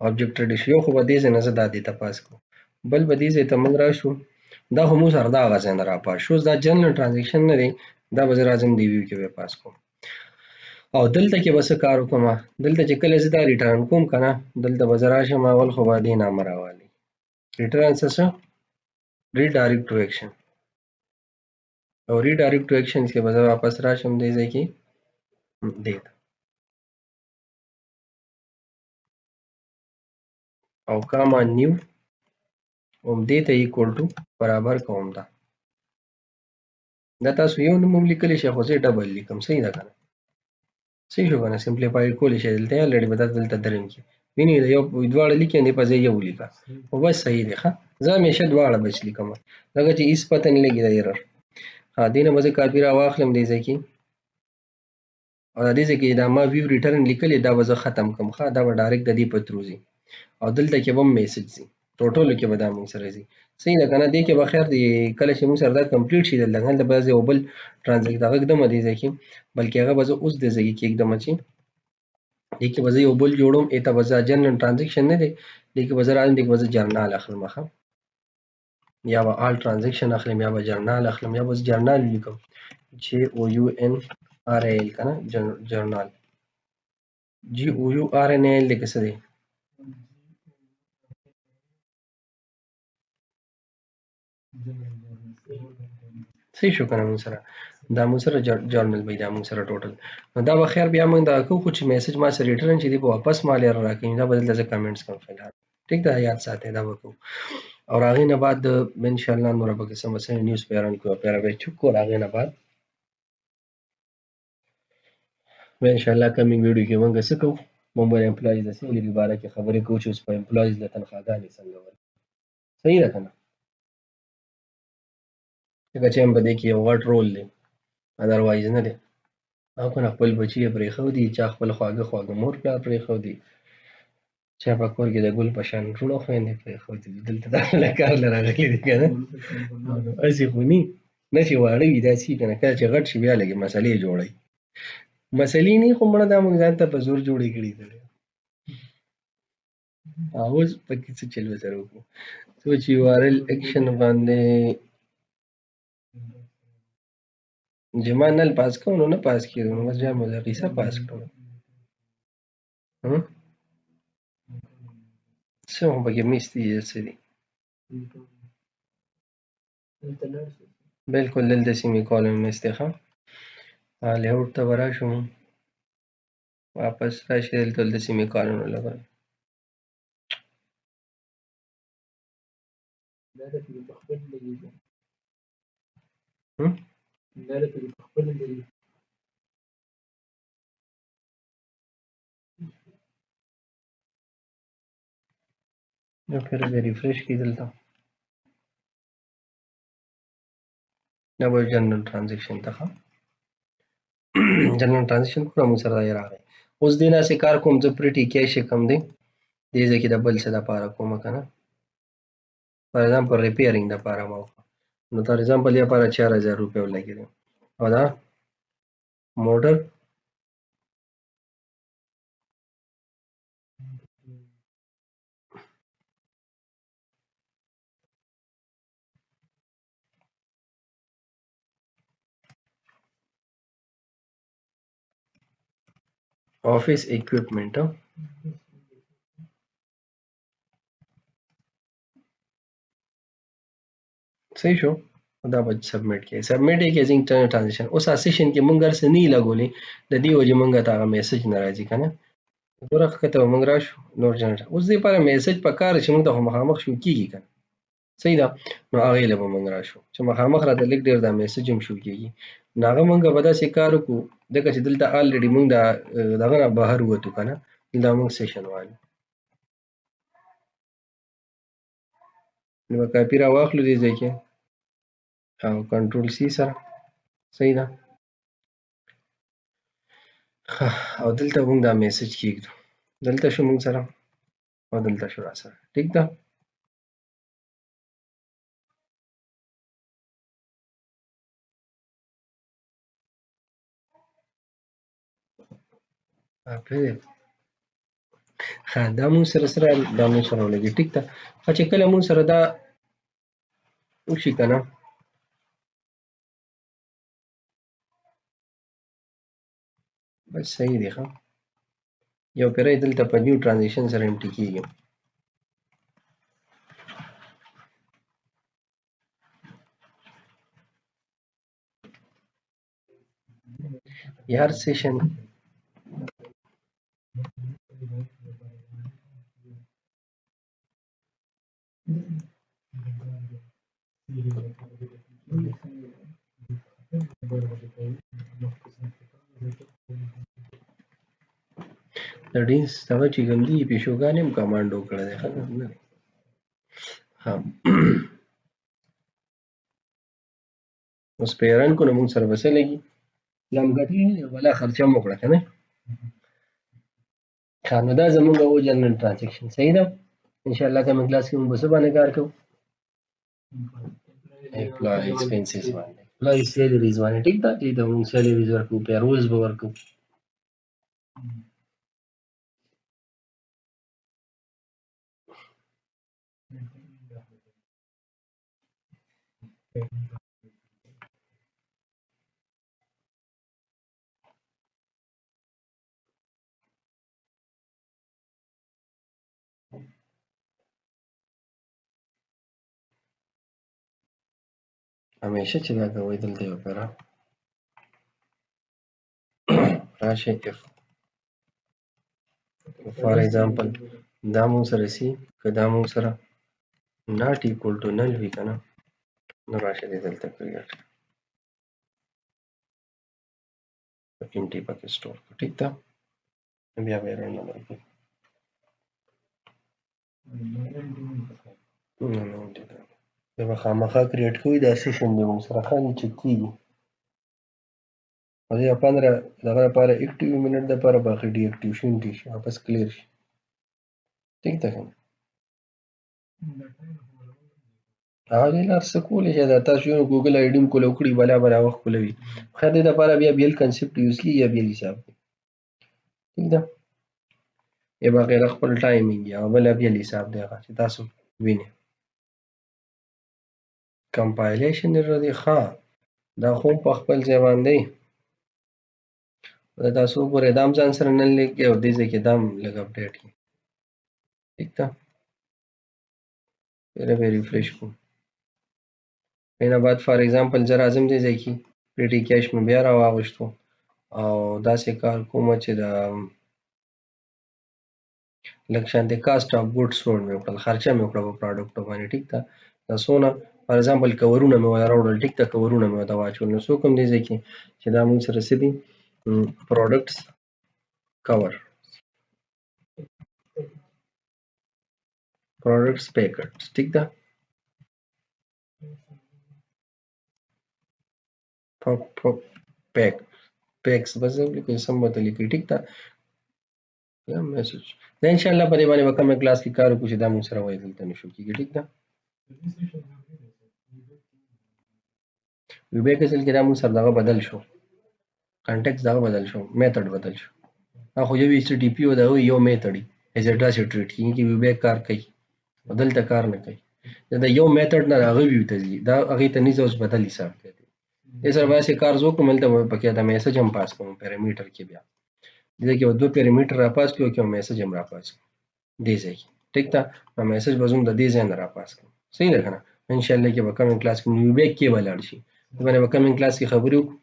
آبجیکټ ریډي شو. یو خو به دې ځای نه زه دا دې ته پاس کړم، بل به دې ځای ته موږ راشو، دا خو موږ سره دغه ځای نه را پاس شو. اوس دا جنرال ټرانزیکشن نه دی، دا به زه راځم دې ویو کې به پاس کوم او دلته کې به څه کار وکړم. دلته چې کله زه دا ریټرن کوم که نه، دلته به زه راشم اول خو به دې نامه راوالي ریټرن څه ریډایرکټ ټو ایکشن، او ریډایرکټ ټو ایکشن کې به زه واپس راشم دې ځای کې دې ته او کاما نیو هم دې ته ایکول ټو برابر کوم. دا تاسو یو نوم هم لیکلی شئ خو زه یې ډبل لیکم. صحیح ده که نه؟ صحیح شو که نه؟ سمپلیفای کولی شئ دلته الریډي به دا دلته دریم کې وینئ یو دواړه لیکي دې په ځای یو لیکه خو بس صحیح دی. ښه، زه همیشه دواړه بچ لیکم ځکه چې هېڅ پته نه لګي د ایرر. ها دې نه به زه کاپي راواخلم دې ځای کې او دې ځای کې دا ما ویو ریټرن لیکلی دا به زه ختم کړم. ښه، دا به ډایرکټ د دې په ترو ځي او دلته کې به هم میسج ځي، ټوټلو کې به دا موږ سره ځي. صحیح ده که نه؟ دې کې به خیر دی کله چې موږ سره دا کمپلیټ شي دلته هلته به زه یو بل ټرانزیکټ دغه ږدمه دې ځای کې، بلکې هغه به زه اوس دې ځای کې کېږدمه چې دې کې به زه یو بل جوړوم. ته به زه جنرال ټرانزیکشن نه دی، دې کې به زه راځم، دې کې به زه جرنال اخلم. ښه، یا به آل ټرانزیکشن اخلم یا به جرنال اخلم یا به زه جرنال لیکم جی او یو ان آر ای ایل که نه جرنال جی او یو آر ان ای ایل دی که څه دی؟ صحیح شو که نه؟ موږ سره دا موږ سره جرنل وي دا موږ سره ټوټل. نو دا به خیر بیا موږ دا کوو خو چې میسج ما سره ریټرن چې دی به واپس ما لره راکوي دا به دلته زه کمنټس کوم فلحال. ټیک ده، یاد ساتئ دا به کوو. او هغې نه بعد انشاءالله نوره پکې څه مسله نیوز پیران کوو پیره به یې چوک کوو. هغې نه بعد به انشاءالله کمینګ ویډیو کې موږ څه کوو، موږ به امپلایز د سیلري باره کې خبرې کوو چې اوس په امپلایز له تنخواګانې څنګه ورکوي. صحیح ده که نه؟ ځکه چې هم په دې کې یو غټ رول دی، ادروایز نه دی. او که نه خپل بچي یې پرېښودي، چا خپل خواږه خواږه مور پلار پرېښودي، چا په کور کې د ګل په شان روڼه خویندې پرېښودي دي. دلته دا له کار له راغلي دي که نه؟ هسې خو نه چې واړه وي داسې وي که نه، کله چې غټ شي بیا لږې مسلې جوړوي. مسلې نه خو مړه دا موږ ځان ته په زور جوړې کړي دي. اوس پکې څه چل ورسره وکړو، څو چې یو آر ایل اکشن باندې چې ما نل پاس کوم نو نه پاس کېدو، نو بس بیا مې د قیصه پاس کړم. څه هم پکې مس دي څه دي، بلکل دلته سیمي کالم مس دی. ښه، لیاوټ ته به راشو، واپس راشي دلته دلته سیمي کالم ولګوئ. یو پھر به ریفریش کړي دلته دا به جنرال ټرانزیکشن ته. ښه، جنرال ټرانزیکشن پوره موږ سره دا راغی. اوس دې نه هسې کار کوم زه پریټي کیش یې کوم دی دې ځای کې د بل څه دپاره کومه که نه، فار ایگزامپل ریپیرینګ دپاره ما وکړه نو فار ایگزامپل دې لپاره 4000 روپۍ ولګېدې او دا موټر office equipment صحیح شو دا به سبمیټ کې سبمیټ کې زینګ ټرانزیشن اوس اسیشن کې مونږ سره نه لګولې د دې وجه مونږ ته هغه میسج نه راځي کنه ګوره کته مونږ راشو نور جنریټ اوس دې لپاره میسج پکار چې مونږ ته مخامخ شو کیږي کنه صحیح ده نو هغه له مونږ راشو چې مخامخ راته لیک ډیر دا میسج هم شو کیږي ناغه مونږ به داسې کار وکړو دغه چې دلته الریډي مونږ دا دغه نه بهر وته کنه دا مونږ سیشن وایو نو کاپی را واخلو دې ځای کې او کنټرول سی سره صحیح ده او دلته مونږ دا میسج کیږدو دلته شو مونږ سره او دلته شو را سره ټیک ده ها دا مونږ سره دا مونږ سره ولګي ټیک ده چې کله مونږ سره دا وشي کنه بس صحیح دی ښه یو پیری دلته په نیو ټرانزیشن سره امټي کیږي هر سیشن د ډینس دغه چې کوم دي پیشوګانې هم کمانډ وکړی دی ښه نه ها اوس په ایران کو نه مونږ سره بسه لګي لمګټي ولا خرچه مو وکړه کنه ښه نو دا زمونږ او جنرال ټرانزیکشن صحیح ده ان شاء الله کوم کلاس کې موږ به څه باندې کار کوو امپلای ایکسپنسز باندې امپلای سیلریز باندې ټیک ده چې دا موږ سیلریز ورکو پیرولز به ورکو همیشه چې دا کوئ دلته یو پیرا راشئ if for example دا مونږ سره سی که دا مونږ سره not equal to null وي کنه نو راشئ دلته کریټ empty پکې سٹور ټیک ده بیا به رن نه کوي نو دا به خامخا کریټ کوي دا سیشن دی مونږ سره خالي چک کیږي او یا 15 دغه لپاره اکټیو منټ د لپاره باقي ډي اکټیویشن دي شي واپس کلیر شي ټیک ده هغه لار څه کولی شي دا تاسو یو ګوګل آی ډي کول وکړي بلا بلا وخت کولوي خیر دې لپاره بیا بیل کنسپټ یوز کی یا بیل حساب ٹھیک ده یا بغیر خپل ټایمینګ یا بل بیل حساب دی هغه چې تاسو وینئ کمپایلیشن دی ښه دا خو په خپل ځای باندې دا تاسو ګورئ دام ځان سره نن لیکي او دې ځای کې دام لږ اپډیټ کړي ٹھیک ده به ریفریش کوم اینا بعد فار ایگزامپل زه راځم دې ځای کې پریټي کیش مې بیا راواغوښتو او داسې کار کوم چې د لږ شانتې کاسټ آف ګوډس ورډ مې وکړل خرچه مې وکړه په پراډکټو باندې ټیک ده دا څونه فار ایگزامپل کورونه مې راوړل ټیک ده کورونه مې ورته واچول نو څوک هم دې ځای کې چې دا موږ سره څه دي پروډکټس کور پروډکټس پیکټس ټیک ده پیک پیکس بس لیکي سم به لیکي ټیک ده یا میسج دا ان شاء الله په دې باندې وکړم کلاس کې کار وکړو چې دا موږ سره وایي دلته نشو کېږي ټیک ده ویبیک اصل کې دا موږ سره دغه بدل شو کانټیکس دغه بدل شو میتھډ بدل شو خو یو ایچ ټي پی او دا یو میتھډ ایزیټا چې ټریټ کیږي چې ویبیک کار کوي دلته کار نه کوي دا یو میتھډ نه هغه ویو ته ځي دا هغه ته نیز اوس بدل حساب کوي یې سره واسه کار زو کوم ته پکې دا میسج هم پاس کوم پیرامیټر کې بیا دې کې به 2 پیرامیټر راپاس کړو کې میسج هم راپاس کړو دې ځای کې ټیک ده نو میسج به زوم د دې ځای نه راپاس کړو صحیح ده کنه ان شاء الله کې به کمنګ کلاس کې نیو بیک کې ولاړ شي باندې به کمنګ کلاس کې خبرې وکړو